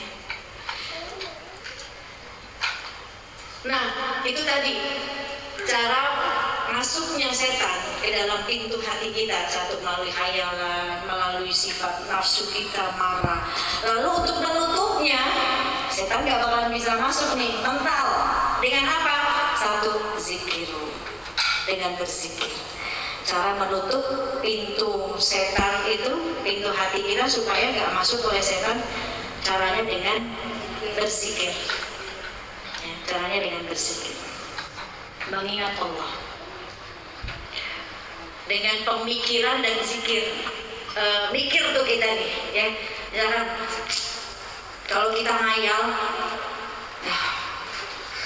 Nah, itu tadi cara masuknya setan ke dalam pintu hati kita, satu melalui hayalan, melalui sifat nafsu kita marah. Lalu untuk menutupnya, setan gak bakalan bisa masuk nih, mental. Dengan apa? Satu, zikir. Dengan berzikir. Cara menutup pintu setan itu, pintu hati kita supaya gak masuk oleh setan, caranya dengan berzikir. Ya, caranya dengan berzikir. Mengingat Allah dengan pemikiran dan zikir. Mikir tuh kita nih ya, jangan kalau kita ngayal,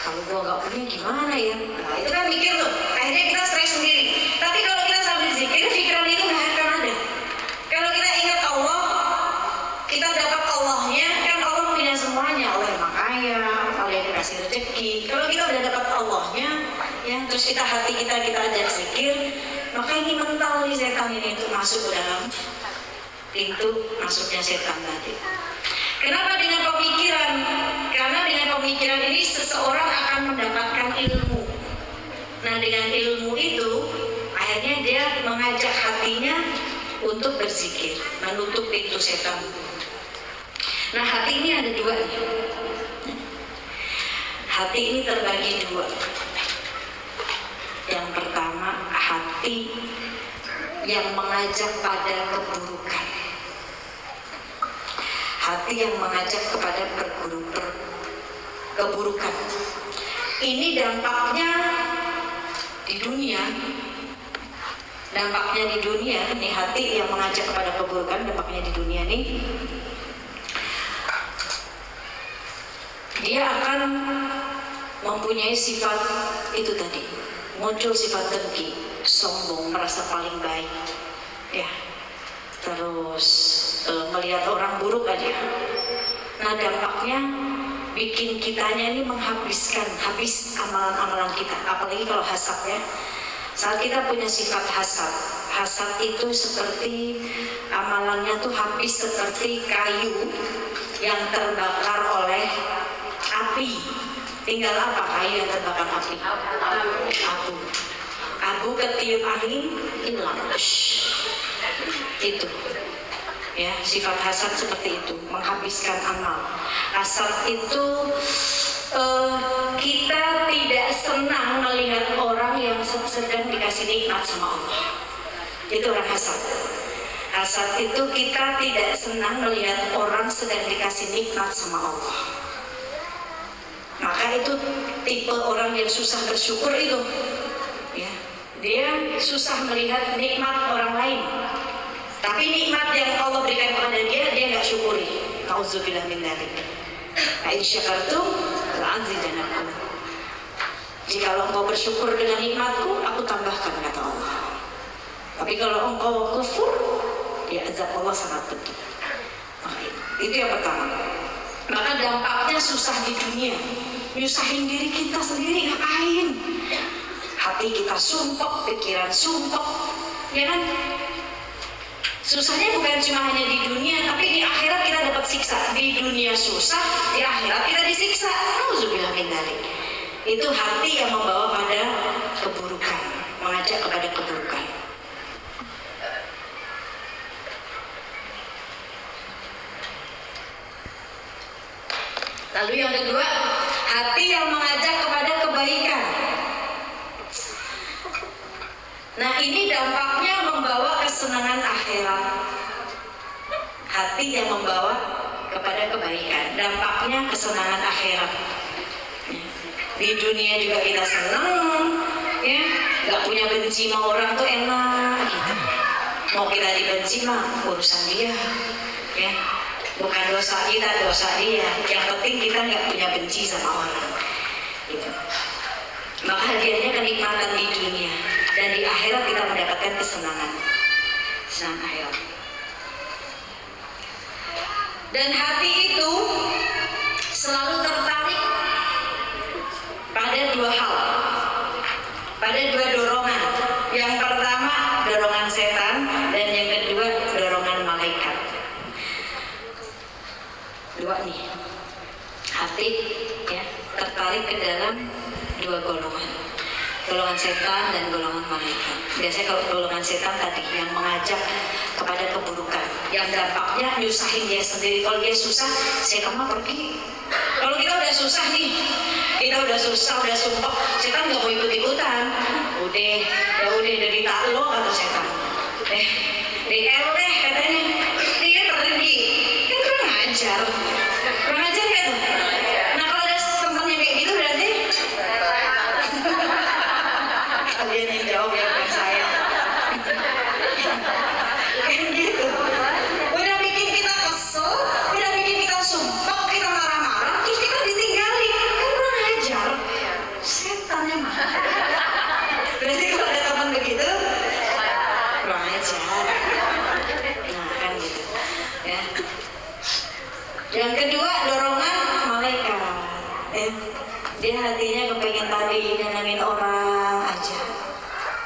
kalau gua nggak punya gimana ya, nah itu kan mikir tuh, akhirnya kita stres sendiri. Tapi kalau kita sambil zikir, pikiran itu nggak akan ada. Kalau kita ingat Allah, kita dapat Allahnya, kan Allah punya semuanya. Allah yang kaya, Allah yang dikasih rezeki. Kalau kita udah dapat Allahnya, ya, terus hati kita ajak zikir, maka ini mental nih setan ini untuk masuk ke dalam pintu masuknya setan tadi. Kenapa dengan pemikiran? Karena dengan pemikiran ini seseorang akan mendapatkan ilmu. Nah, dengan ilmu itu akhirnya dia mengajak hatinya untuk berzikir, menutup pintu setan. Nah, hati ini ada dua nih. Hati ini terbagi dua. Yang pertama, hati yang mengajak pada keburukan. Hati yang mengajak kepada keburukan. Ini dampaknya di dunia. Dampaknya di dunia, nih hati yang mengajak kepada keburukan, dampaknya di dunia nih. Dia akan mempunyai sifat itu tadi. Muncul sifat dengki, sombong, merasa paling baik, ya. Terus melihat orang buruk aja. Nah, dampaknya bikin kitanya ini habis amalan-amalan kita. Apalagi kalau hasad ya. Saat kita punya sifat hasad itu seperti amalannya tuh habis seperti kayu yang terbakar oleh api. Tinggal apa? Kayu yang terbakar api. Abu ketiup angin hilang. Itu. Ya, sifat hasad seperti itu, menghabiskan amal. Hasad itu kita tidak senang melihat orang yang sedang dikasih nikmat sama Allah. Itu orang hasad. Hasad itu kita tidak senang melihat orang sedang dikasih nikmat sama Allah. Maka itu tipe orang yang susah bersyukur itu, ya. Dia susah melihat nikmat orang lain. Tapi nikmat yang Allah berikan kepada dia nggak syukuri. Nauzubillah min dzalik. In syakartum la'azidannakum. Jika engkau bersyukur dengan nikmatku, aku tambahkan, kata Allah. Tapi kalau engkau kufur, ya azab Allah sangat betul. Itu yang pertama. Maka dampaknya susah di dunia. Nyusahin diri kita sendiri, ngapain? Hati kita sumpek, pikiran sumpek, ya kan? Susahnya bukan cuma hanya di dunia, tapi di akhirat kita dapat siksa. Di dunia susah, di akhirat kita disiksa. Nauzubillah min dzalik. Itu hati yang membawa pada keburukan, mengajak kepada keburukan. Lalu yang kedua, hati yang mengajak kepada kebaikan. Nah, ini dampaknya membawa kesenangan akhirat. Hati yang membawa kepada kebaikan, dampaknya kesenangan akhirat. Di dunia juga kita senang, ya, nggak punya benci sama orang tuh enak, gitu. Mau kita dibenci mah urusan dia, ya. Bukan dosa kita, dosa dia. Yang penting kita nggak punya benci sama orang. Gitu. Maka hadiahnya kenikmatan di dunia dan di akhirat kita mendapatkan kesenangan, kesenangan akhirat. Dan hati itu selalu tertarik pada dua hal, pada dua dorongan. Yang pertama dorongan setan dan yang kedua dorongan malaikat. Dua nih, hati ya tertarik ke dalam dua golongan, golongan setan dan golongan malaikat. Biasanya kalau golongan setan tadi yang mengajak kepada keburukan, yang dampaknya nyusahin dia sendiri. Kalau dia susah, setan mah pergi. Kalau kita udah susah nih, kita udah susah, udah sumpah, setan nggak mau ikut-ikutan. Udah derita lo kata setan. DL deh katanya, dia pergi. Kan kurang ajar kan tuh. Nah kalau ada temennya kayak gitu berarti kalian yang jawab ya, bukan saya. Kayak gitu. Udah bikin kita kesel, udah bikin kita sumpah, kita marah-marah, terus kita ditinggalin. Kan kurang ajar. Setan emang. Berarti kalau ada teman begitu, kurang ajar. Nah kan gitu. Ya. Yang kedua dorongan malaikat. Dia hatinya kepengen tadi nyenengin orang aja.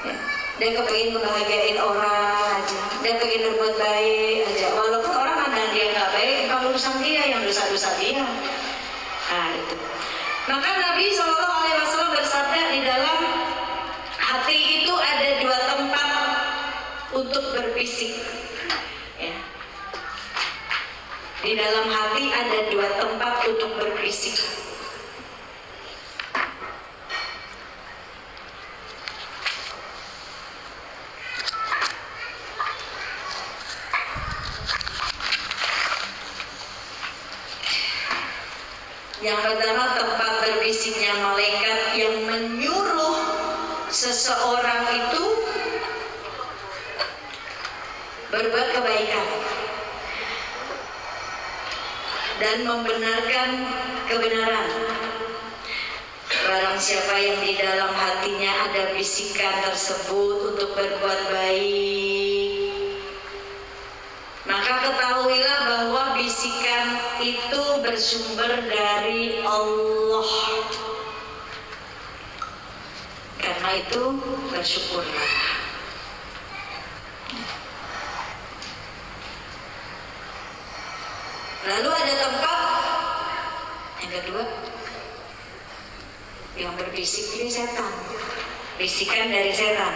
Ya. Dia kepengen ngebahagiain orang aja. Dia pengen berbuat baik aja. Walaupun orang ada dia nggak baik, bukan urusan dia, yang dosa-dosa dia. Nah itu. Maka Nabi SAW bersabda di dalam hati itu ada dua tempat untuk berbisik. Ya. Di dalam hati ada dua tempat untuk berbisik. Yang pertama tempat berbisiknya malaikat yang menyuruh seseorang itu berbuat kebaikan dan membenarkan kebenaran. Barang siapa yang di dalam hatinya ada bisikan tersebut untuk berbuat baik, maka ketahuilah bahwa bisikan itu bersumber dari Allah. Karena itu bersyukurlah. Lalu ada tempat yang kedua yang berbisik ini setan, bisikan dari setan.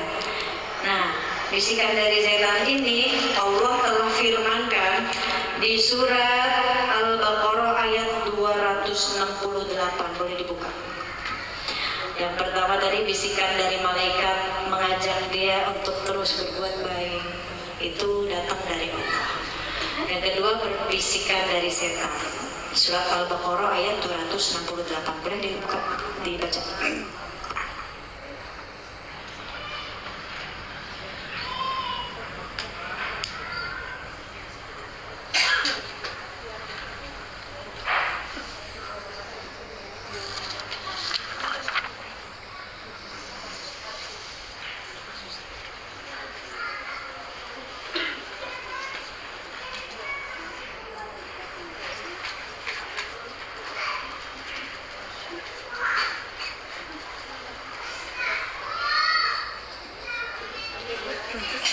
Nah, bisikan dari setan ini Allah telah firmankan di surat Al-Baqarah ayat 268. Boleh dibuka. Yang pertama tadi bisikan dari malaikat mengajak dia untuk terus berbuat baik, itu datang dari Allah. Yang kedua berbisikan dari setan. Surat Al-Baqarah ayat 268. Boleh dibuka, dibaca.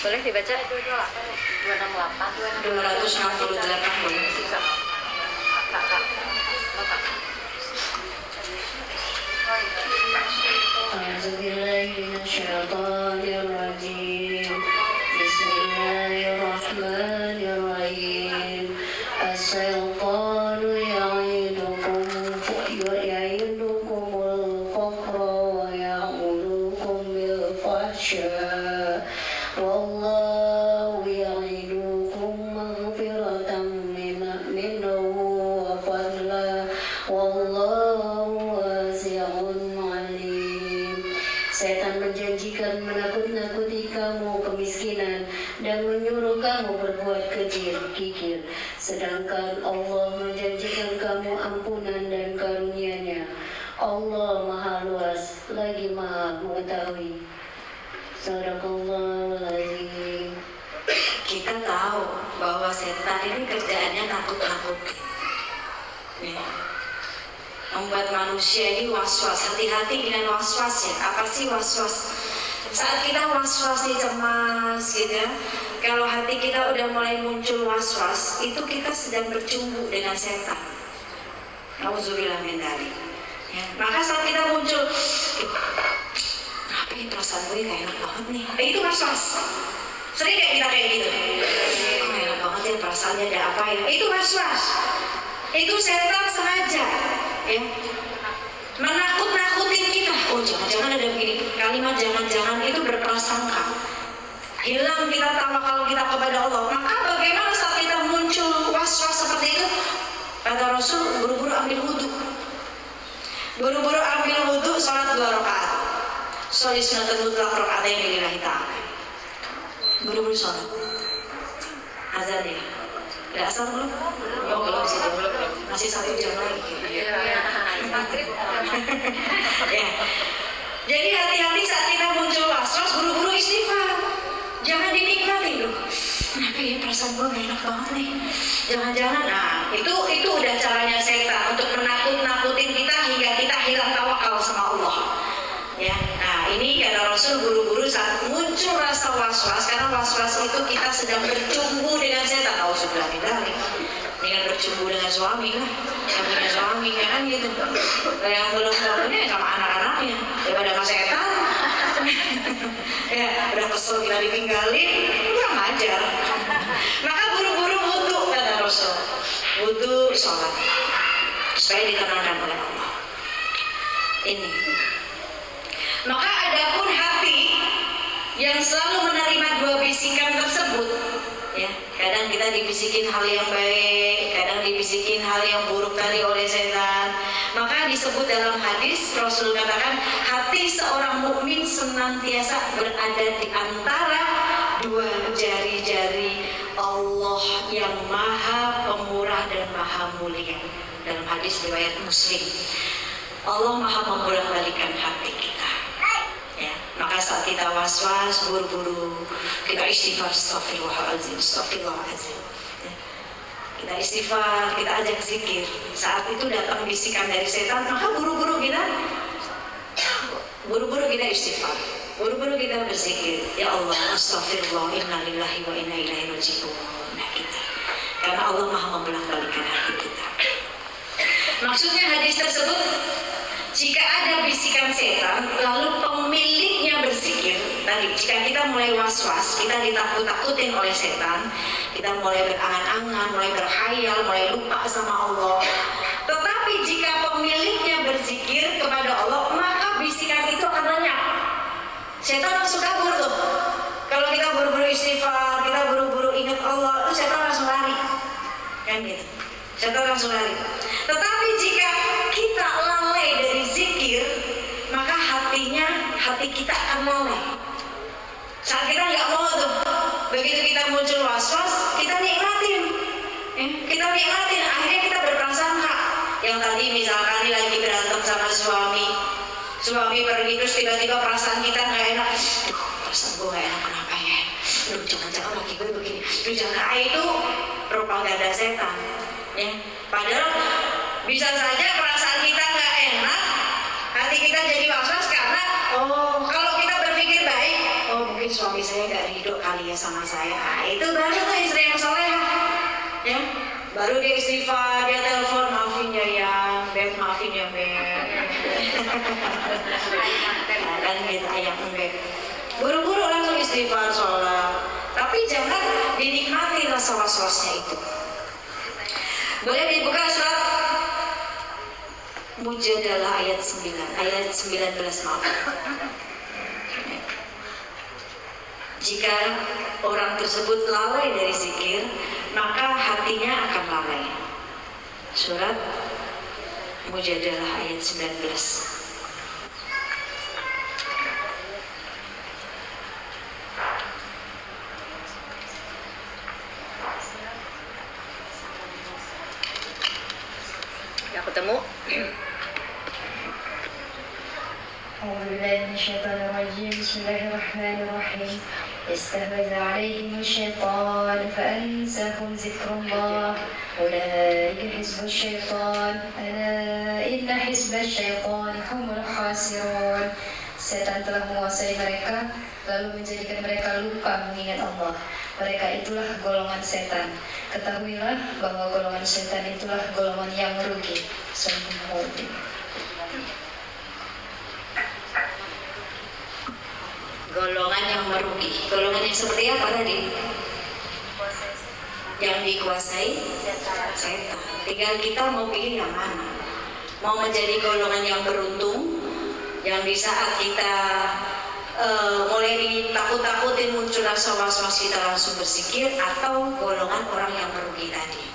Boleh dibaca? 268 boleh. أعوذ بالله من الشيطان الرجيم بسم الله الرحمن الرحيم الشيطان يعيدكم الفقر ويأمركم بالفحشاء والله يعدكم مغفرة منه وفضلا والله واسع عليم. Setan menjanjikan menakut-nakuti kamu kemiskinan dan menyuruh kamu berbuat kikir, sedangkan Allah menjanjikan kamu ampunan dan karunia-Nya. Allah Maha Luas lagi Maha Mengetahui. Sadaqallahul Azim. Kita tahu bahwa setan ini kerjaannya nakut-nakutin, ya. Membuat manusia ini was-was. Hati-hati dengan was-was ya. Apa sih was-was? Saat kita was-was nih, cemas gitu ya, kalau hati kita udah mulai muncul was-was, itu kita sedang bercumbu dengan setan. Nauzubillah min dzalik. Ya. Maka saat kita muncul, apa ya, perasaan gue kayak enak banget nih, itu was-was. Sering kayak kita kayak gitu. Oh, enak banget ya perasaannya, ada apa ya? Itu was-was. Itu setan sengaja, ya, menakut-nakutin kita. Oh, jangan-jangan ada begini. Kalimat jangan-jangan itu berprasangka. Hilang kita tawakal kita kepada Allah. Maka bagaimana saat kita muncul was-was seperti itu? Kata Rasul, buru-buru ambil wudhu. Buru-buru ambil wudhu, sholat 2 rakaat. Sholat sunatul mutlaq rakaat yang lillahi ta'ala. Buru-buru sholat. Azan ya. Udah asal belum? Oh, belum sih, belum. Masih 1 jam lagi. Ya. Jadi hati-hati saat kita muncul was-was, buru-buru istighfar. Jangan dinikmati loh. Kenapa ya perasaan gue gak enak banget nih? Jangan-jangan, nah itu udah caranya setan untuk menakut-nakutin kita hingga kita hilang tawakal sama Allah. Ya, nah ini kata Rasul, buru-buru saat muncul rasa was-was, karena was-was itu kita sedang bercumbu dengan setan. Auzubillah min dzalik. Dengan bercumbu dengan suami lah, yang punya suami kan gitu. Yang belum punya sama anak-anaknya, daripada sama setan. Ya, udah kesel kita ditinggalin, kurang ajar. Maka buru-buru wudhu kata Rasul, wudhu sholat supaya ditenangkan oleh Allah. Ini. Maka adapun hati yang selalu menerima 2 bisikan tersebut, ya, kadang kita dibisikin hal yang baik, kadang dibisikin hal yang buruk tadi oleh setan. Maka disebut dalam hadis, Rasul katakan hati seorang mukmin senantiasa berada di antara 2 jari-jari Allah yang maha pemurah dan maha mulia. Dalam hadis riwayat Muslim, Allah maha membolak-balikan hati kita. Ya, maka saat kita was-was, buru-buru kita istighfar, astagfirullahaladzim, astagfirullahaladzim. Ya. Kita istighfar, kita ajak zikir. Saat itu datang bisikan dari setan, maka buru-buru kita istighfar, buru-buru kita berzikir. Ya Allah, astagfirullah, inna lillahi wa inna ilaihi raji'un. Nah kita, karena Allah maha membolak-balikan hati kita. Maksudnya hadis tersebut, jika ada bisikan setan, lalu pemiliknya berzikir, tadi jika kita mulai was-was, kita ditakut-takutin oleh setan, kita mulai berangan-angan, mulai berkhayal, mulai lupa sama Allah. Tetapi jika pemiliknya berzikir kepada Allah, maka bisikan itu akan lenyap. Setan langsung kabur tuh. Kalau kita buru-buru istighfar, kita buru-buru ingat Allah, itu setan langsung lari. Kan gitu. Setan langsung lari. Tetapi jika kita lalai dari zikir, maka hati kita akan lalai. Saat kita nggak mau tuh, begitu kita muncul was-was, kita nikmatin, akhirnya kita berprasangka. Yang tadi misalkan lagi berantem sama suami pergi terus tiba-tiba perasaan kita nggak enak. Duh, perasaan gue nggak enak kenapa ya? Duh, jangan-jangan laki gue begini. Duh, jangan, itu propaganda setan. Ya, padahal bisa saja perasaan kita nggak enak, hati kita jadi was-was karena kalau kita berpikir baik, mungkin suami saya nggak ridho kali ya sama saya. Nah, itu baru tuh istri yang solehah, ya. Baru dia istighfar, dia telepon, maafin ya beb, maafin ya beb. Dan gitu ayam beb. Buru-buru langsung istighfar, sholat. Tapi jangan dinikmati rasa was-wasnya itu. Boleh dibuka surat Mujadalah ayat 19 maaf. Jika orang tersebut lalai dari zikir, maka hatinya akan lalai. Surat Mujadalah ayat 19. ilmu. أعوذ بالله من الشيطان الرجيم بسم الله الرحمن الرحيم استهوذ عليهم الشيطان فأنساهم ذكر الله أولئك حزب الشيطان ألا إن حزب الشيطان هم الخاسرون. Setan telah menguasai mereka lalu menjadikan mereka lupa mengingat Allah. Mereka itulah golongan setan. Ketahuilah bahwa golongan setan itulah golongan yang merugi. Sungguh. Golongan yang merugi. Golongan yang seperti apa tadi? Yang dikuasai setan. Tinggal kita mau pilih yang mana. Mau menjadi golongan yang beruntung, yang di saat kita mulai ditakut-takutin muncul rasa was-was kita langsung bersikir, atau golongan orang yang merugi tadi,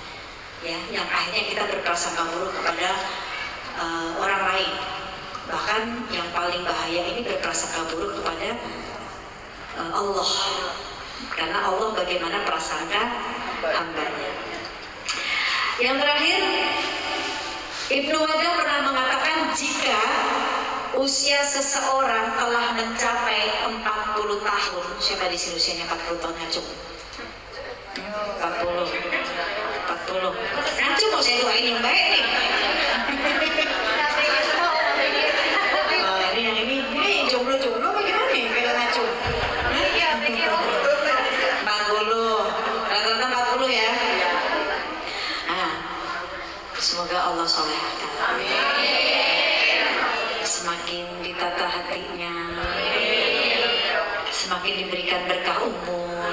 ya, yang akhirnya kita berprasangka buruk kepada orang lain. Bahkan yang paling bahaya ini berprasangka buruk kepada Allah, karena Allah bagaimana prasangka hambanya. Yang terakhir, Ibnu Wadah pernah mengatakan jika usia seseorang telah mencapai 40 tahun, siapa di sini usianya 40 tahun ngacung? 40. Ngacung mau saya doain yang baik nih. Ini jomblo bagaimana nih kalau ngacung? 40, rata-rata 40 ya. Nah, semoga Allah solehkan. Semakin ditata hatinya, semakin diberikan berkah umur.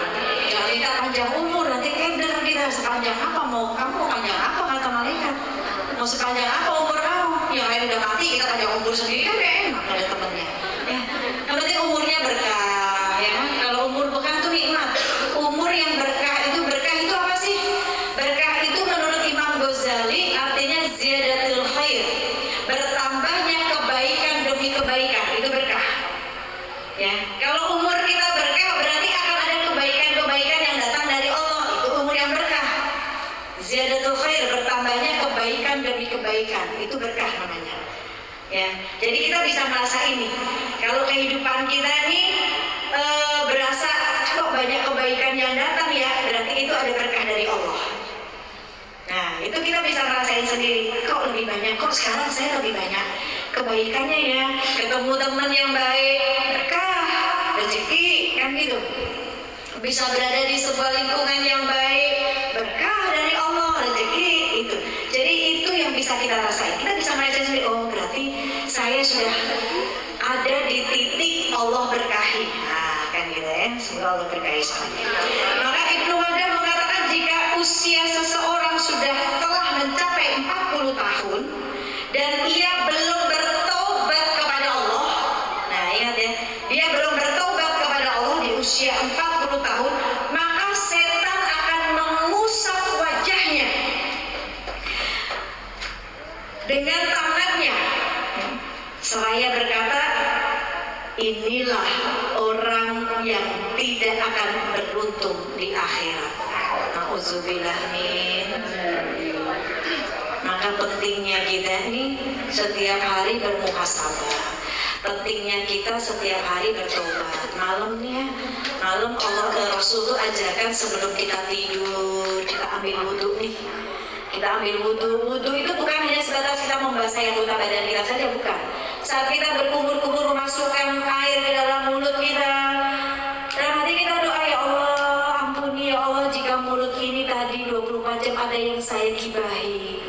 Jangan minta panjang umur, nanti keder kita. Sepanjang apa mau kamu? Panjang apa kata malaikat? Mau sepanjang apa umur kamu? Yang lain udah mati, kita panjang umur sendiri kan gak enak ada temennya. Ya, yang penting umurnya berkah. Ya, kalau umur berkah itu nikmat. Umur yang berkah itu apa sih? Berkah itu menurut Imam Ghazali artinya ziyadatul khair, bertambahnya kebaikan demi kebaikan, itu berkah. Ya, kalau umur kita berkah berarti akan ada kebaikan-kebaikan yang datang dari Allah, itu umur yang berkah. Ziyadatul khair, bertambahnya kebaikan demi kebaikan, itu berkah namanya. Ya, jadi kita bisa merasa ini. Kalau kehidupan kita ini berasa kok banyak kebaikan yang datang ya, berarti itu ada berkah dari Allah. Nah, itu kita bisa ngerasain sendiri. Kok lebih banyak, kok sekarang saya lebih banyak kebaikannya ya. Ketemu teman yang baik, berkah, rezeki, kan gitu. Bisa berada di sebuah lingkungan yang baik, berkah dari Allah, rezeki itu. Jadi itu yang bisa kita rasain. Kita bisa merasain sendiri, oh berarti saya sudah ada di titik Allah berkahi. Nah, kan gitu ya. Semoga Allah berkahi semuanya. Maka Ibnu Wadah mengatakan jika usia seseorang sudah telah mencapai 40 tahun dan ia belum bertobat kepada Allah. Nah, ingat ya, dia belum bertobat kepada Allah di usia 40 tahun, maka setan akan mengusap wajahnya dengan tangannya. Seraya berkata, inilah orang yang tidak akan beruntung di akhirat. Na'udzubillah min. Maka pentingnya kita ini setiap hari bermuhasabah. Pentingnya kita setiap hari bertobat. Malam Allah dan Rasul itu ajarkan sebelum kita tidur, kita ambil wudhu nih. Kita ambil wudhu. Wudhu itu bukan hanya sebatas kita membasahi anggota badan kita saja, bukan. Saat kita berkumur-kumur memasukkan air ke dalam mulut kita, dan hati kita doa, ya Allah, ampuni ya Allah jika mulut ini tadi 24 jam ada yang saya gibahi.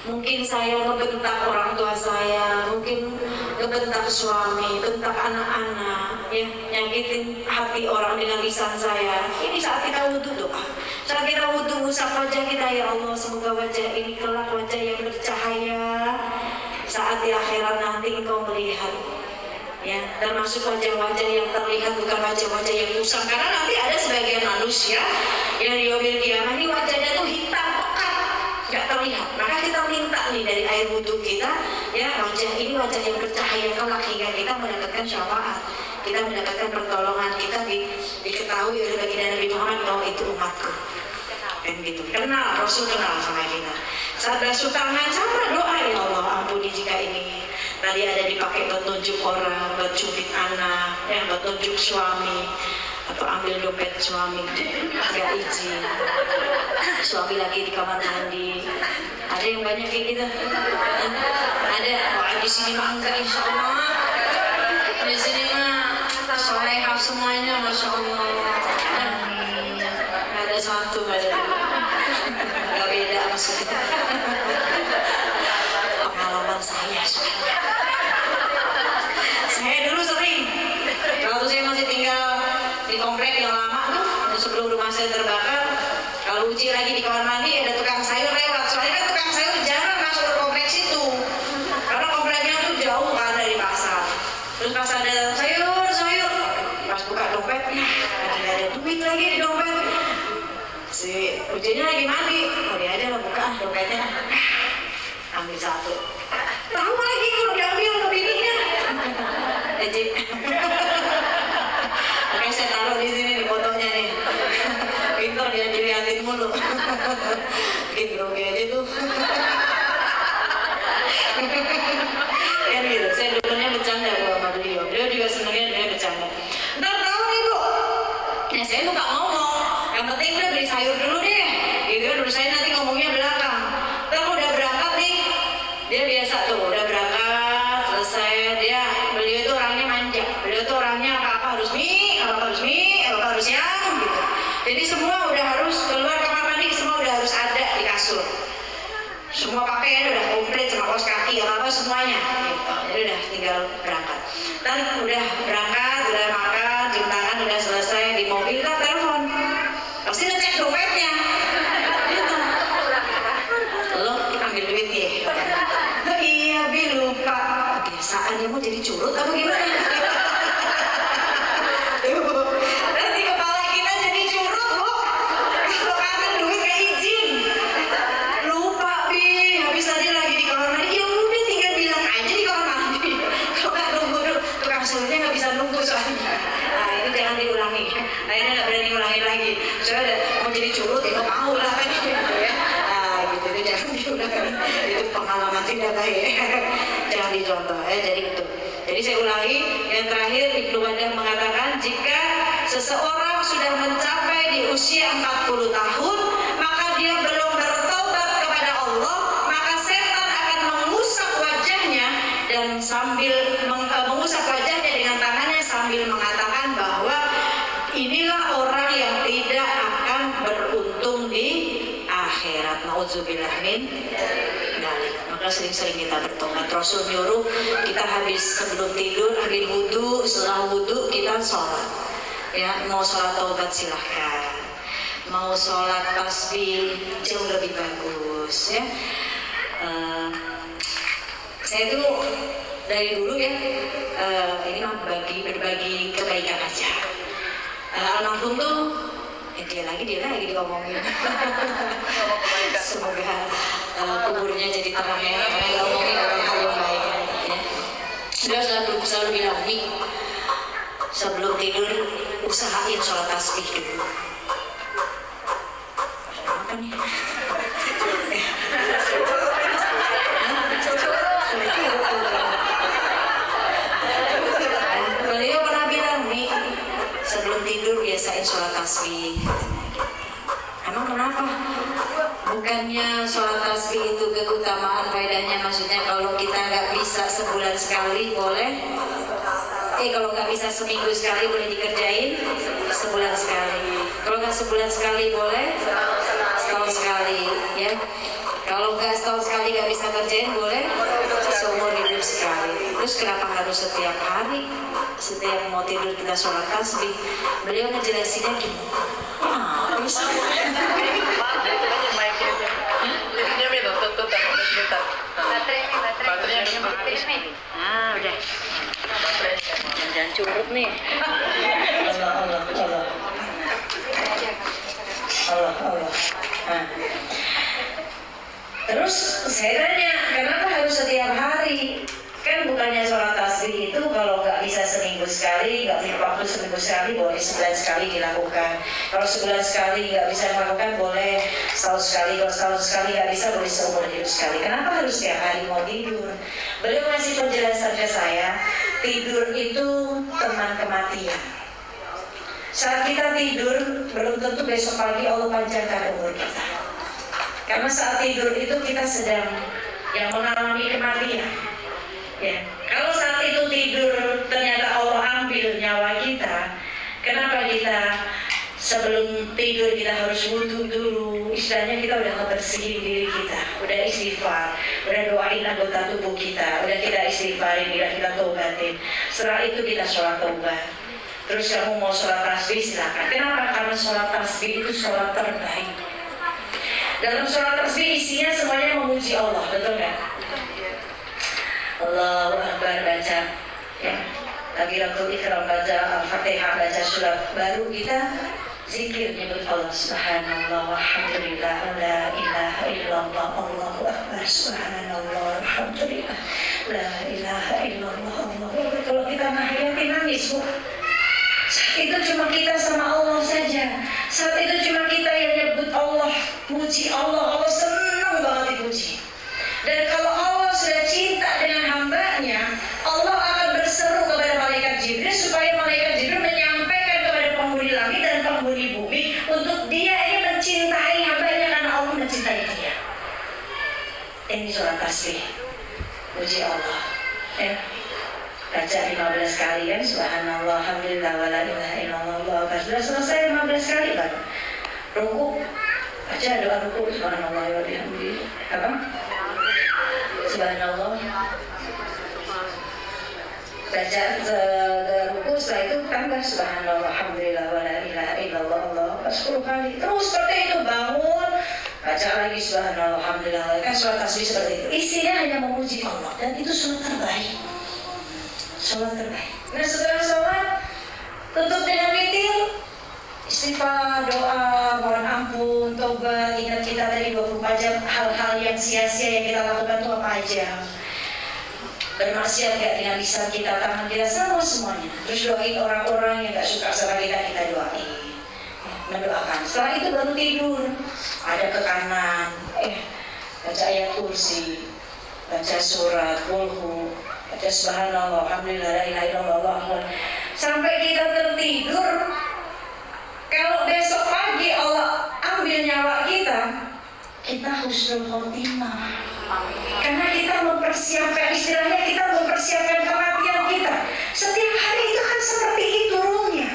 Mungkin saya ngebentak orang tua saya, mungkin ngebentak suami, bentak anak-anak, ya, nyakitin hati orang dengan lisan saya. Ini saat kita wudhu doa. Saat kita wudhu usap wajah kita, ya Allah, semoga wajah ini kelak wajah yang bercahaya. Saat di akhirat nanti engkau melihat, ya, termasuk wajah-wajah yang terlihat bukan wajah-wajah yang kusam. Karena nanti ada sebagian manusia yang di yaumil qiyamah ini wajahnya tuh hitam pekat, nggak terlihat. Maka kita minta nih dari air wudhu kita, ya, wajah ini wajah yang bercahaya kelak hingga kita mendapatkan syafaat, kita mendapatkan pertolongan, kita diketahui oleh baginda Nabi Muhammad bahwa itu umatku. Dan gitu, kenal, Rasul kenal sama kita. Saat basuh tangan, sama doa, ya Allah ampuni jika ini tadi ada dipakai buat nunjuk orang, buat cubit anak, buat nunjuk suami, atau ambil dompet suami, nggak izin. Suami lagi di kamar mandi. Ada yang banyak kayak gitu? Ada. Wah, di sini mah enggak, insya Allah. Di sini mah solehah semuanya, masya Allah. Ada satu, ada dua. Nggak beda maksudnya. Pengalaman saya soalnya. Saya dulu sering. Waktu saya masih tinggal di komplek yang lama tuh, sebelum rumah saya terbakar. Kalau Uci lagi di kamar mandi, ada tukang sayur lewat. Soalnya kan tukang sayur jarang masuk ke kompleks itu. Karena kompleknya tuh jauh kan dari pasar. Terus pas ada sayur, pas buka dompetnya, nggak ada duit lagi di dompet. Si Ucinya lagi mandi, oh dia aja lah buka dompetnya. Ambil satu. Tahu lagi kalau diambil ke bininya. Ejip. Oke, saya taruh di sini di fotonya nih. Pintar dia dilihatin mulu. Bikin grogi aja tuh. Kan gitu, saya dulunya bercanda sama beliau. Beliau juga senangnya dia bercanda. Ntar tahu nih Bu. Nah, saya lupa ngomong. Yang penting udah beli sayur dulu deh. Gitu kan, dulu saya nanti ngomongnya belakang. Ntar udah berangkat nih. Dia biasa tuh, udah berangkat, selesai. Beliau itu orangnya manja. Beliau itu orangnya apa harus mie, apa harus yang gitu. Jadi semua udah harus keluar kamar mandi, semua udah harus ada di kasur. Semua pakaian udah komplit sama kaos kaki, apa semuanya. Gitu. Jadi udah tinggal berangkat. Ntar udah berangkat, udah makan, cium tangan, udah selesai di mobil, ntar telepon. Pasti ngecek dompetnya. Gitu. Lo ambil duit ya? Iya, Bi, lupa. Kebiasaannya mau jadi curut apa gimana? Nanti kepala kita jadi curut, Bu. Kalau kangen duit gak izin. Lupa, Bi. Habis tadi lagi di kamar mandi. Ya udah, tinggal bilang aja di kamar mandi. Kalau gak nunggu, tukang sayurnya gak bisa nunggu soalnya. Nah, itu jangan diulangi. Akhirnya gak berani ulangin lagi. Soalnya udah mau jadi curut, ya mau lah kan gitu ya. Nah, gitu. Itu jangan diulangi. Itu pengalaman tidak baik. Jangan dicontoh, jadi itu. Jadi saya ulangi, yang terakhir Ibnu Wadah mengatakan jika seseorang sudah mencapai di usia 40 tahun, maka dia belum bertobat kepada Allah, maka setan akan mengusap wajahnya dan sambil mengusap wajahnya dengan tangannya sambil mengatakan bahwa inilah orang yang tidak akan beruntung di akhirat. Nauzubillah min dzalik. Maka sering-sering kita bertobat. Rasul nyuruh kita habis sebelum tidur ambil wudhu, setelah wudhu kita sholat. Ya, mau sholat taubat silahkan. Mau sholat tasbih jauh lebih bagus. Ya, saya tuh dari dulu ya ini mah berbagi kebaikan aja. Almarhum tuh dia lagi diomongin. Semoga kuburnya jadi terang ya, karena diomongin orang hal yang baik ya. Dia selalu bilang, nih sebelum tidur usahain sholat tasbih dulu. Apa nih? Beliau pernah bilang nih sebelum tidur biasain sholat tasbih. Emang kenapa? Bukannya sholat tasbih itu keutamaan faedahnya, maksudnya kalau kita nggak bisa sebulan sekali boleh, kalau nggak bisa seminggu sekali boleh dikerjain sebulan sekali. Kalau nggak sebulan sekali boleh setahun sekali, ya. Kalau nggak setahun sekali nggak bisa kerjain boleh seumur hidup sekali. Terus kenapa harus setiap hari, setiap mau tidur kita sholat tasbih? Beliau ngejelasinnya gimana? Bisa. Ah, udah. Jangan curut nih. Allah. Nah. Terus saya tanya, kenapa harus setiap hari? Kan bukannya sholat tasbih itu kalau nggak bisa seminggu sekali sekali, nggak punya waktu seminggu sekali, boleh sebulan sekali dilakukan. Kalau sebulan sekali nggak bisa melakukan, boleh setahun sekali. Kalau setahun sekali nggak bisa, boleh seumur hidup sekali. Kenapa harus tiap hari mau tidur? Beliau ngasih penjelasan ke saya, tidur itu teman kematian. Saat kita tidur, belum tentu besok pagi Allah panjangkan umur kita. Karena saat tidur itu kita sedang yang mengalami kematian. Ya. Kalau saat itu tidur ternyata Allah ambil nyawa kita, kenapa kita sebelum tidur kita harus wudhu dulu? Istilahnya kita udah ngebersihin diri kita, udah istighfar, udah doain anggota tubuh kita, udah kita istighfarin, udah kita tobatin. Setelah itu kita sholat taubat. Terus kamu mau sholat tasbih silakan. Kenapa? Karena sholat tasbih itu sholat terbaik. Dalam sholat tasbih isinya semuanya memuji Allah, betul nggak? Allahu Akbar baca, ya. Takbiratul ihram baca, Al-Fatihah baca surat baru kita zikir nyebut Allah Subhanallah walhamdulillah la ilaha illallah Allahu Akbar subhanallah walhamdulillah la ilaha illallah Allahu Akbar. Kalau kita menghayati nangis, Bu. Saat itu cuma kita sama Allah saja. Saat itu cuma kita yang nyebut Allah, puji Allah. Allah senang banget dipuji. Dan kalau Allah sudah cinta dengan hambanya, Allah akan berseru kepada malaikat Jibril supaya malaikat Jibril menyampaikan kepada penghuni langit dan penghuni bumi untuk dia ini mencintai hambanya karena Allah mencintai dia. Ini sholat tasbih, puji Allah. Ya. Baca 15 kali kan, subhanallah, alhamdulillah, wa la ilaha illallah, Allahu akbar. Sudah selesai 15 kali baru ruku, baca doa ruku, subhanallah wa bihamdihi. Apa? Subhanallah. Baca ruku, setelah itu tambah subhanallah, alhamdulillah, wa la ilaha illallah, Allahu akbar 10 kali. Terus seperti itu bangun, baca lagi subhanallah, alhamdulillah. Kan sholat tasbih seperti itu. Isinya hanya memuji Allah dan itu sholat terbaik. Sholat terbaik. Nah setelah sholat tutup dengan witir, istighfar, doa, mohon ampun, tobat, ingat kita tadi 24 jam hal-hal yang sia-sia yang kita lakukan itu apa aja. Bermaksiat gak dengan lisan kita, tangan kita, semuanya. Terus doain orang-orang yang gak suka sama kita doain, mendoakan. Setelah itu baru tidur, ada ke kanan, baca ayat kursi, baca surat kulhu, baca subhanallah, alhamdulillah, la ilaha illallah, Allahu akbar. Sampai kita tertidur. Kalau besok pagi Allah ambil nyawa kita, kita husnul khotimah. Karena kita mempersiapkan, istilahnya kita mempersiapkan kematian kita. Setiap hari itu kan seperti itu ruhnya.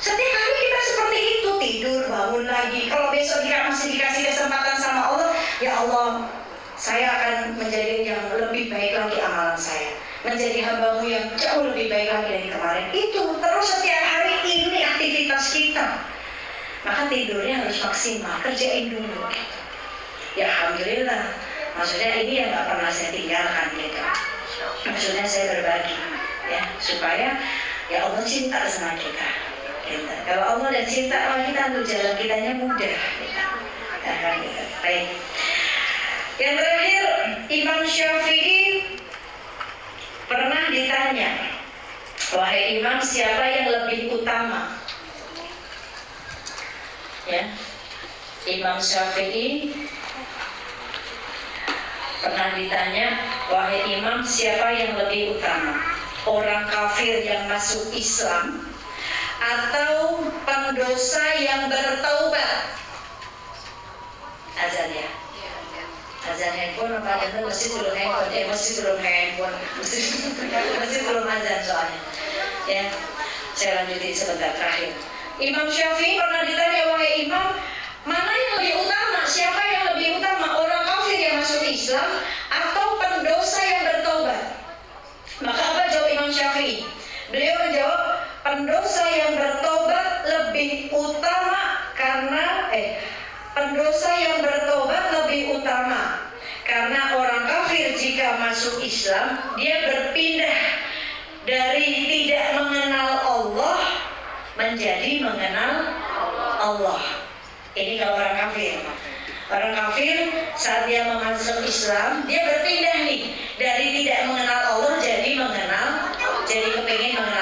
Setiap hari kita seperti itu, tidur, bangun lagi. Kalau besok kita masih dikasih kesempatan sama Allah, ya Allah, saya akan menjadi yang lebih baik lagi amalan saya, menjadi hamba-Mu yang jauh lebih baik lagi dari kemarin. Itu terus setiap hari ini aktivitas kita. Maka tidurnya harus maksimal, kerjain dulu. Ya alhamdulillah. Maksudnya ini yang gak pernah saya tinggalkan gitu. Maksudnya saya berbagi, ya supaya ya Allah cinta sama kita. Gitu. Kalau Allah dan cinta sama kita, untuk jalan kitanya mudah. Gitu. Nah, gitu. Baik. Yang terakhir, Imam Syafi'i pernah ditanya, wahai Imam, siapa yang lebih utama? Ya, Imam Syafi'i pernah ditanya, wahai Imam, siapa yang lebih utama? Orang kafir yang masuk Islam atau pendosa yang bertaubat? Azan ya? Azan handphone apa ada? Masih belum handphone, masih belum handphone, masih belum azan soalnya. Ya, saya lanjutin sebentar terakhir. Imam Syafi'i pernah ditanya, wahai Imam, mana yang lebih utama? Siapa yang lebih utama? Orang kafir yang masuk Islam atau pendosa yang bertobat? Maka apa jawab Imam Syafi'i? Beliau menjawab, pendosa yang bertobat lebih utama karena pendosa yang bertobat lebih utama karena orang kafir jika masuk Islam dia berpindah dari tidak mengenal Allah menjadi mengenal Allah. Ini kalau orang kafir. Orang kafir saat dia masuk Islam dia berpindah nih dari tidak mengenal Allah jadi mengenal, jadi kepingin mengenal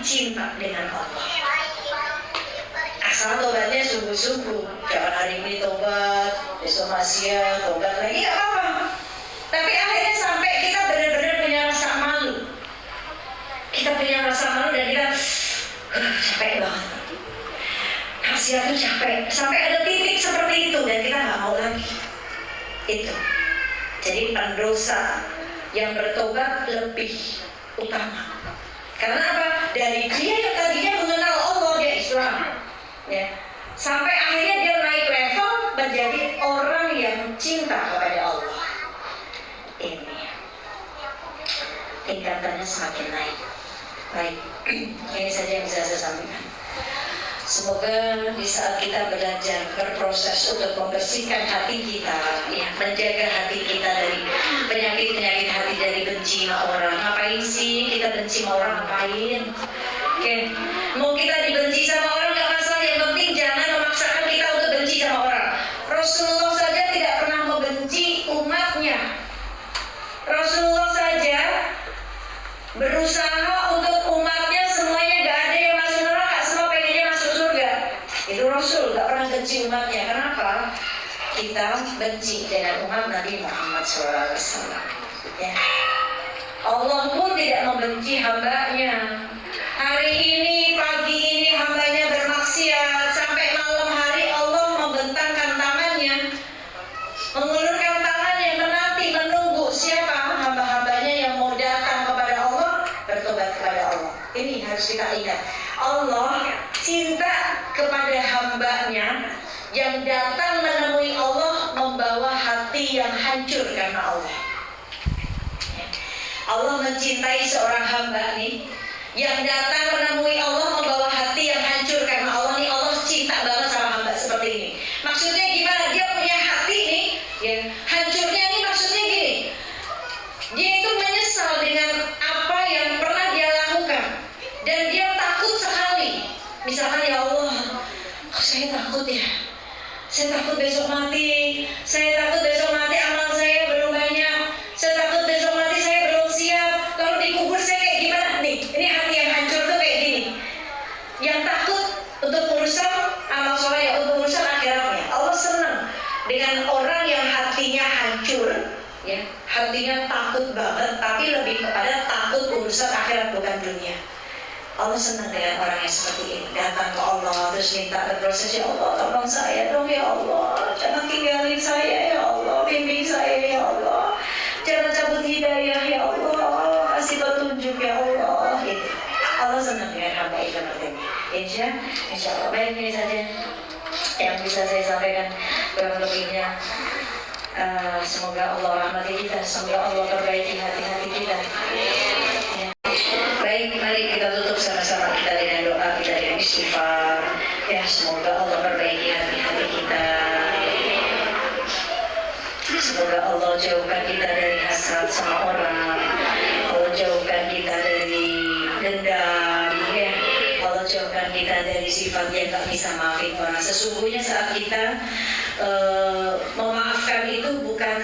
cinta dengan Allah. Asal tobatnya sungguh-sungguh, jangan hari ini tobat, besok maksiat, tobat lagi nggak apa-apa. Tapi akhirnya sampai kita benar-benar punya rasa malu. Kita punya rasa malu dan kita capek banget. Maksiat itu capek. Sampai ada titik seperti itu dan kita nggak mau lagi. Itu. Jadi pendosa yang bertobat lebih utama. Karena apa? Dari dia yang tadinya mengenal Allah, dia Islam. Ya. Sampai akhirnya dia naik level menjadi orang yang cinta kepada Allah. Ini tingkatannya semakin naik. Baik, ini saja yang bisa saya sampaikan. Semoga di saat kita belajar berproses untuk membersihkan hati kita, ya, menjaga hati kita dari penyakit-penyakit hati, dari benci sama orang. Ngapain sih kita benci sama orang? Ngapain? Oke, mau kita dibenci sama orang nggak masalah, yang penting jangan memaksakan kita untuk benci sama orang. Rasulullah saja tidak pernah membenci umatnya. Rasulullah saja berusaha untuk umatnya semuanya gak ada yang masuk neraka, semua pengennya masuk surga. Itu Rasul gak pernah benci umatnya. Kenapa? Kita benci dengan umat Nabi Muhammad SAW. Ya. Allah pun tidak membenci hambanya. Hari ini, pagi ini hambanya bermaksiat, sampai malam hari Allah membentangkan tangannya, mengulurkan tangannya, menanti, menunggu siapa hamba-hambanya yang mau datang kepada Allah, bertobat kepada Allah. Ini harus kita ingat. Allah cinta kepada hambanya yang datang menemui Allah membawa hati yang hancur karena Allah. Allah mencintai seorang hamba nih yang datang menemui Allah membawa hati yang hancur karena Allah nih. Allah cinta banget sama hamba seperti ini. Maksudnya gimana? Dia punya hati nih, ya, hancurnya nih maksudnya gini. Dia itu menyesal dengan apa yang pernah dia lakukan dan dia takut sekali. Misalkan, ya Allah, kok saya takut ya? Saya takut besok mati. Saya takut besok mati amal saya belum banyak. Saya takut besok mati saya belum siap. Kalau dikubur saya kayak gimana nih? Ini hati yang hancur tuh kayak gini. Yang takut untuk urusan amal soleh, ya, untuk urusan akhiratnya. Allah senang dengan orang yang hatinya hancur, ya, hatinya takut banget, tapi lebih kepada takut urusan akhirat bukan dunia. Allah senang dengan orang yang seperti ini. Datang ke Allah terus minta berproses, ya Allah tolong saya dong ya Allah, jangan tinggalin saya ya Allah, bimbing saya ya Allah, jangan cabut hidayah ya Allah, kasih petunjuk ya Allah. Gitu. Allah senang dengan hamba itu seperti ini. Insya Allah. Baik, ini saja yang bisa saya sampaikan. Kurang lebihnya semoga Allah rahmati kita, semoga Allah perbaiki hati-hati kita. Ya. Baik, mari kita tutup sama-sama kita dengan doa, kita dengan istighfar. Ya, semoga Allah perbaiki hati-hati kita. Semoga Allah jauhkan kita dari hasad sama orang. Allah jauhkan kita dari dendam, ya. Allah jauhkan kita dari sifat yang tak bisa maafin orang. Sesungguhnya saat kita memaafkan itu bukan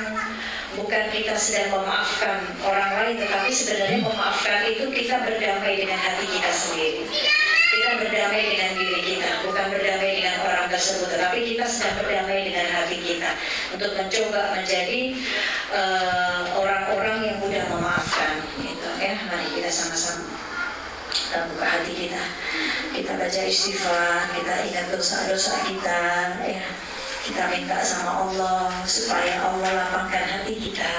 kita sedang memaafkan orang lain, tetapi sebenarnya memaafkan itu kita berdamai dengan hati kita sendiri. Kita berdamai dengan diri kita, bukan berdamai dengan orang tersebut, tetapi kita sedang berdamai dengan hati kita untuk mencoba menjadi orang-orang yang mudah memaafkan. Gitu, ya. Mari kita sama-sama buka hati kita. Kita baca istighfar, kita ingat dosa-dosa kita, ya. Kita minta sama Allah supaya Allah lapangkan hati kita,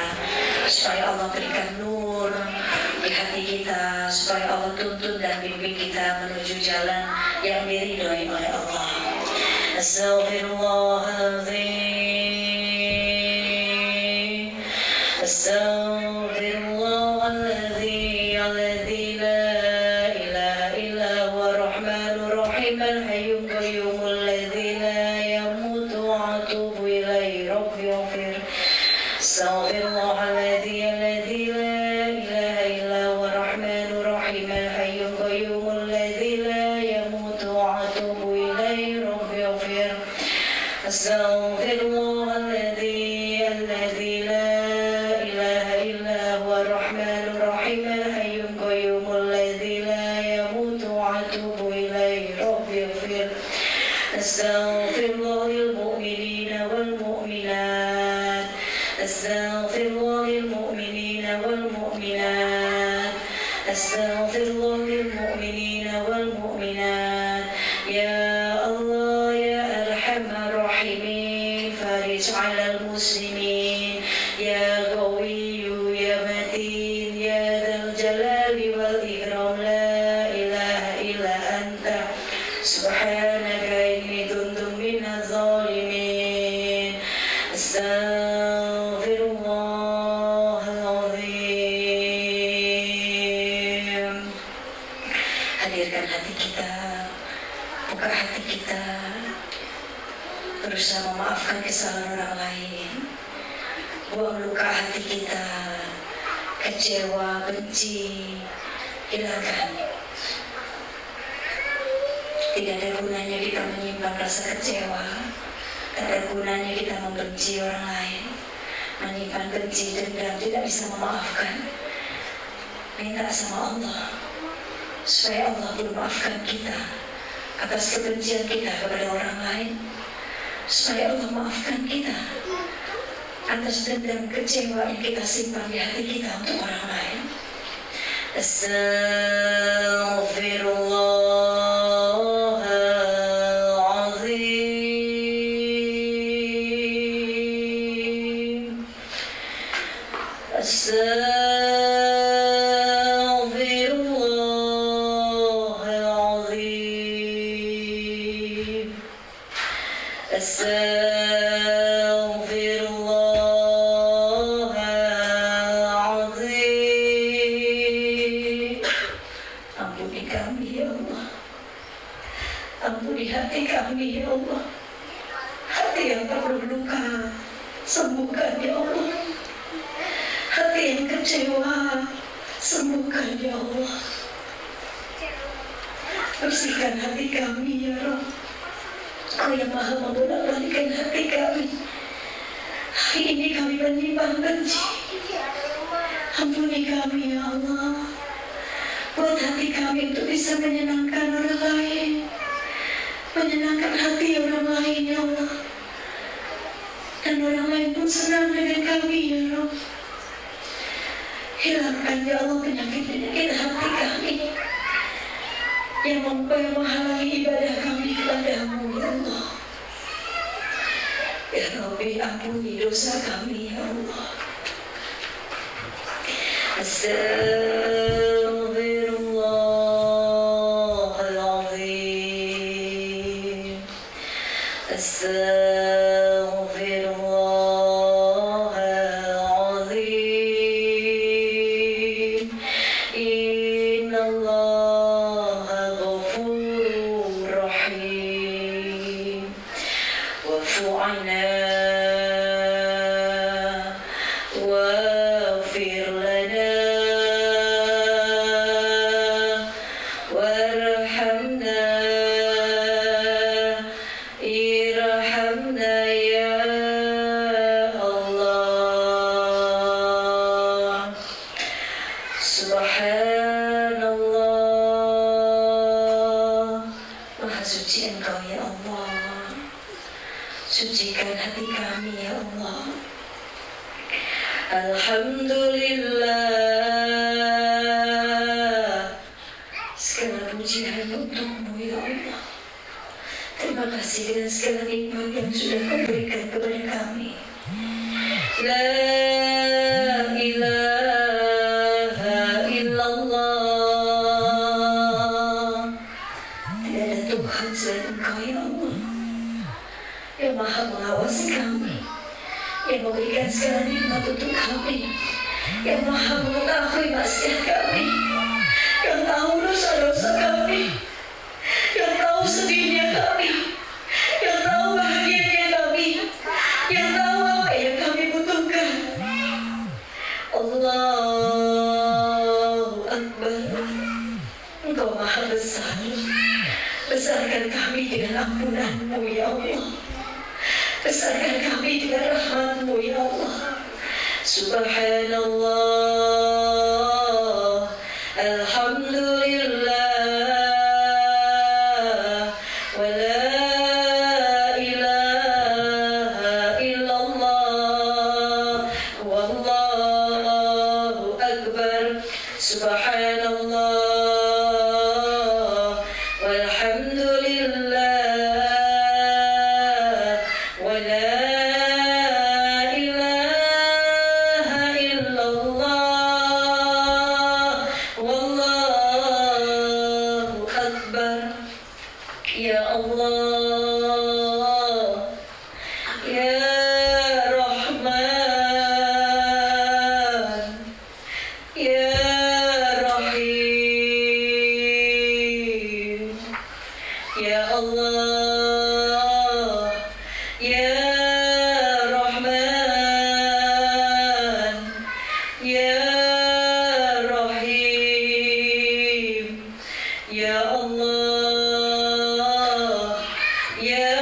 supaya Allah berikan nur di hati kita, supaya Allah tuntun dan bimbing kita menuju jalan yang diridhoi oleh Allah. Astaghfirullahaladzim, astaghfirullahaladzim, la ilaha illa huwa rahmanur rahim, al-hayyul qayyumul ladzi la yamutu wa atubu ilaihi rabbi ighfir. Astaghfirullahaladzim, alladzi la ilaha illa huwa rahmanur rahim, al-hayyul qayyumul ladzi la yamutu wa atubu ilaihi rabbi ighfir. Astaghfirullahaladzim, alladzi la ilaha illa huwa rahmanur rahim, al-hayyul qayyumul ladzi la yamutu wa للمؤمنين والمؤمنات أستغفر الله للمؤمنين والمؤمنات يا الله يا أرحم الراحمين فارج على المسلمين يا قوي يا متين يا ذا الجلال والإكرام لا إله إلا أنت سبحانك إني كنت من الظالمين أستغفر الله العظيم. Hadirkan hati kita, buka hati kita, berusaha memaafkan kesalahan orang lain, buang luka hati kita, kecewa, benci, hilangkan. Tidak ada gunanya kita menyimpan rasa kecewa, tidak ada gunanya kita membenci orang lain, menyimpan benci, dendam, tidak bisa memaafkan. Minta sama Allah supaya Allah memaafkan kita atas kebencian kita kepada orang lain, supaya Allah maafkan kita atas dendam kecewa yang kita simpan di hati kita untuk orang lain. Astaghfirullahaladzim. Astaghfirullahaladzim. Astaghfirullahaladzim. Ampuni kami ya Allah, ampuni hati kami ya Allah, hati yang penuh luka, sembuhkan ya Allah, hati yang kecewa, sembuhkan ya Allah, bersihkan hati kami ya Rabb. Kau yang maha membolak-balikkan hati kami. Hari ini kami menyimpan benci. Ampuni kami ya Allah. Buat hati kami untuk bisa menyenangkan orang lain, menyenangkan hati orang lain ya Allah. Dan orang lain pun senang dengan kami ya Rabb. Hilangkan ya Allah penyakit-penyakit hati kami yang menghalangi ibadah kami kepadamu ya Allah. Ya Rabbi, ampuni dosa kami ya Allah. Astaghfirullahaladzim. Astaghfirullahaladzim. Innallaha ghafurur rahim. Wa'fu 'anna waghfir lana warhamna irhamna ya Allah. Subhanallah, Maha suci Engkau ya Allah. Sucikan hati kami ya Allah. Alhamdulillah, segala puji hanya untukmu ya Allah. Terima kasih dengan segala nikmat yang sudah Kau berikan kepada kami. La ilaha illallah. Tidak ada Tuhan selain Engkau ya Allah, yang maha mengawasi kami, yang memberikan segala nikmat untuk kami, yang maha mengetahui maksiat kami, yang tahu dosa-dosa kami, yang tahu sedihnya kami, yang tahu bahagianya kami, yang tahu apa yang kami butuhkan. Allahu Akbar. Engkau maha besar. Besarkan kami dengan ampunan-Mu ya Allah. Besarkan kami dengan rahmat-Mu ya Allah. Subhanallah, alhamdulillah, wa la ilaha illallah, wallahu Subhanallah walhamdulillah wa la ilaha illallah wallahu akbar. Ya Allah, Ya Rahman, Ya Rahim, Ya Allah, Ya Rahman, Ya Rahim, Ya Allah, Ya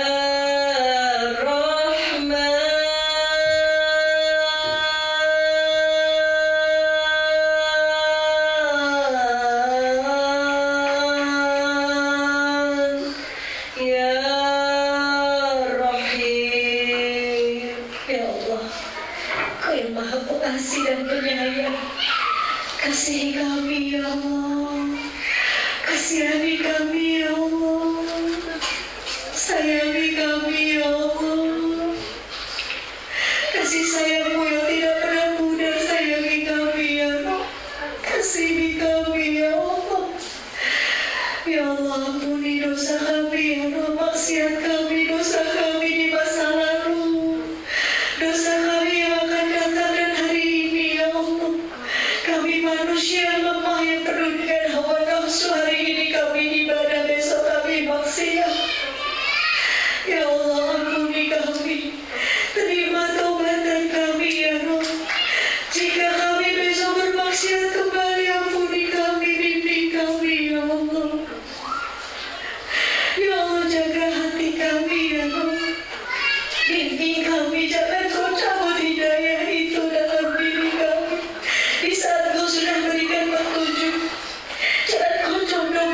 Rahman, Ya Rahim. Ya Allah, Kau yang Maha Pengasih dan Penyayang, kasihi kami ya Allah, kasihani kami ya Allah, sayangi kami ya Allah. Kasih sayangmu yang tidak pernah pudar sayangi kami ya Allah, kasihi kami ya Allah. Ya Allah, ampuni dosa kami ya Allah, maksiat kami, dosa kami di masa lalu, dosa kami yang akan datang dan hari ini ya Allah. Kami manusia lemah yang penuh dengan hawa nafsu, hari ini kami ibadah, besok kami maksiat. Ya Allah, ampuni kami, terima taubatan kami ya Rabb. Jika kami besok bermaksiat kembali, ampuni kami, bimbing kami ya Allah. Ya Allah, jaga hati kami ya Rabb. Bimbing kami, jangan Kau cabut hidayah itu dalam diri kami. Di saat Kau sudah berikan petunjuk, jangan Kau condong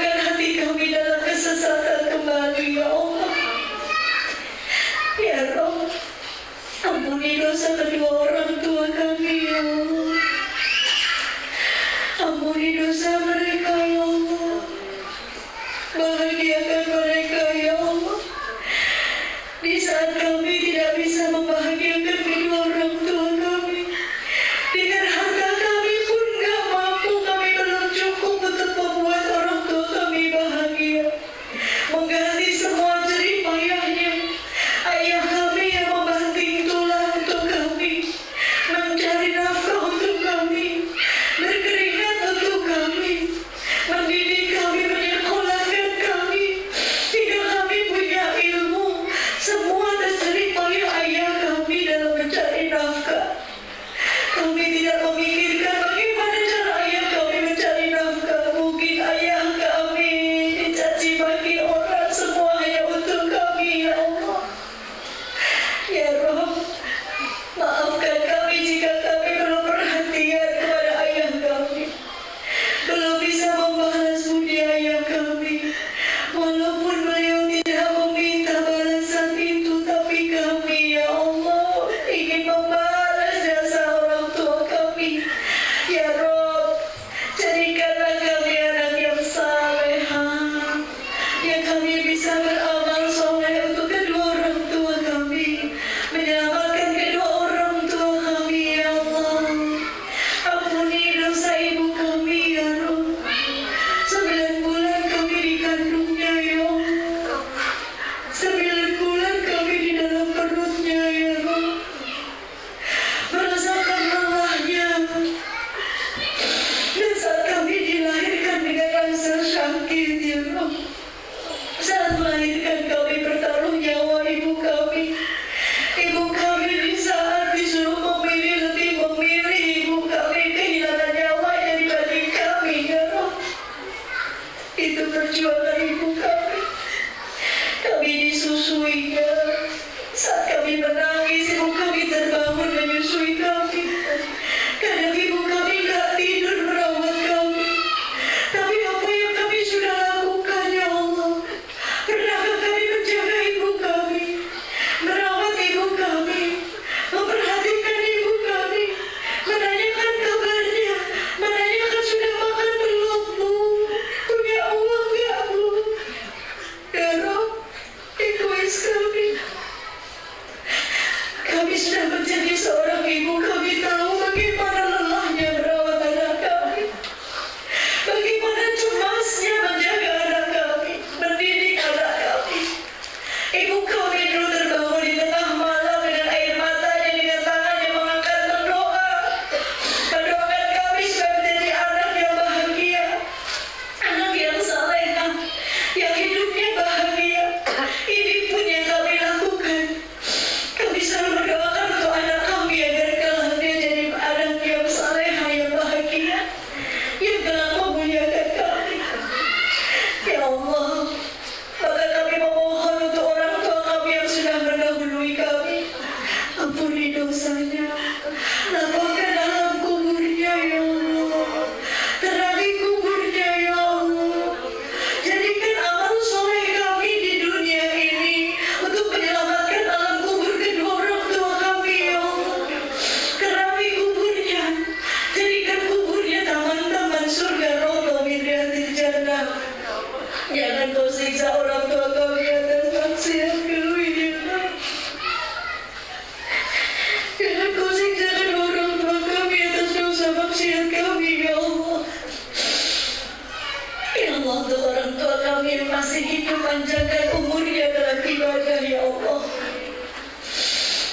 yang masih hidup, panjangkan umurnya dalam ibadah ya Allah.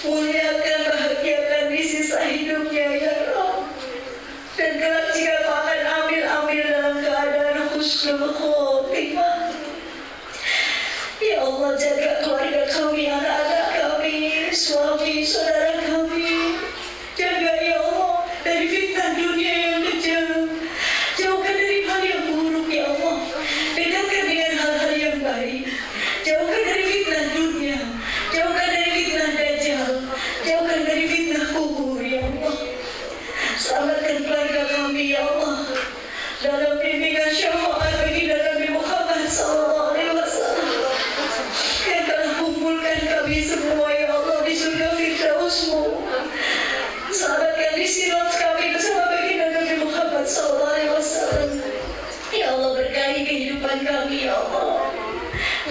Muliakan, bahagiakan di sisa hidupnya ya Allah. Dan kelak jika akan ambil dalam keadaan husnul khotimah. Ya Allah, jaga keluarga kami, anak-anak kami, suami, saudara kami. Jaga ya Allah dari fitnah dunia yang kejam. Jauhkan dari hal yang buruk ya Allah. Dekatkan dengan hal-hal yang baik. Jauhkan dari fitnah dunia. Jauhkan dari fitnah dajjal. Jauhkan dari fitnah kubur ya Allah. Selamatkan keluarga kami ya Allah. Dalam bimbingan syafaat baginda Nabi Muhammad sallallahu alaihi wasallam yang telah kumpulkan kami semua ya Allah di surga Firdaus-Mu. Selamatkan di sirat kami bersama baginda Nabi Muhammad sallallahu alaihi wasallam. Ya Allah, berkahi kehidupan kami ya Allah.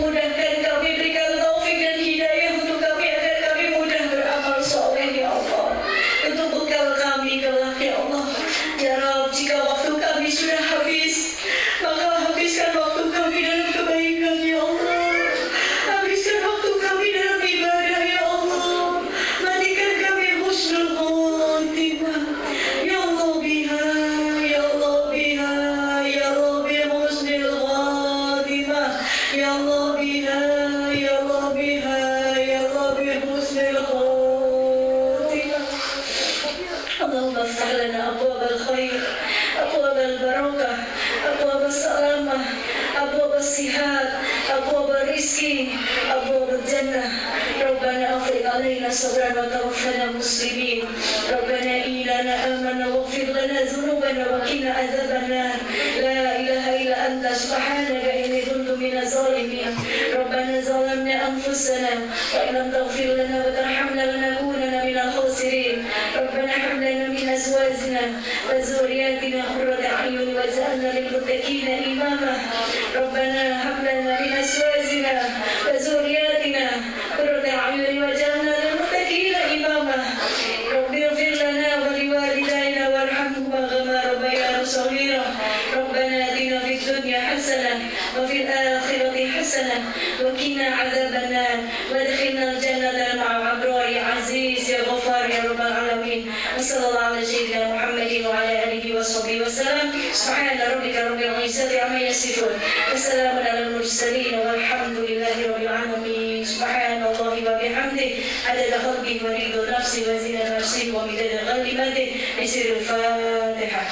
Mudahkan kami, berikan taufik dan hidayah untuk kami agar kami mudah beramal soleh ya Allah. Untuk bekal kami kelak ya Allah. Ya Rabb, jika waktu kami sudah habis, maka habiskan waktu kami dalam kebaikan ya Allah. Habiskan waktu kami dalam ibadah ya Allah. Matikan kami husnul khotimah. Ya Allah biha, ya Allah biha, ya Allah bi husnul khotimah. Ya Allah biha, ya Allah biha, ya Allah bi husnul khotimah. اللهم افتح لنا أبواب الخير، أبواب البركة، أبواب السلامة، أبواب الصحة، أبواب الرزق، أبواب الجنة. ربنا أفرغ علينا صبرا وتوفنا مسلمين. ربنا إننا آمنا واغفر لنا ذنوبنا وقنا عذاب النار. لا إله إلا أنت سبحانك إني كنت من الظالمين. ربنا ظلمنا أنفسنا وإن لم تغفر لنا وترحمنا لنكونن من الخاسرين. ربنا هب لنا من أزواجنا وذرياتنا قرة أعين واجعلنا للمتقين إماما. ربنا هب لنا من أزواجنا وذرياتنا قرة أعين واجعلنا للمتقين إماما. رب اغفر لنا ولوالدينا وارحمهما كما ربيانا صغيرا. ربنا آتنا في الدنيا حسنة وفي الآخرة حسنة وقنا عذاب النار وادخلنا الجنة مع الأبرار يا عزيز يا غفار يا رب العالمين. وصلى الله على سيدنا محمد وعلى آله وصحبه وسلم. سبحان ربك رب العزة عما يصفون وسلام على المرسلين والحمد لله رب العالمين. سبحان الله وبحمده عدد خلقه ورضا نفسه وزنة نفسه ومداد كلماته. بسر الفاتحة.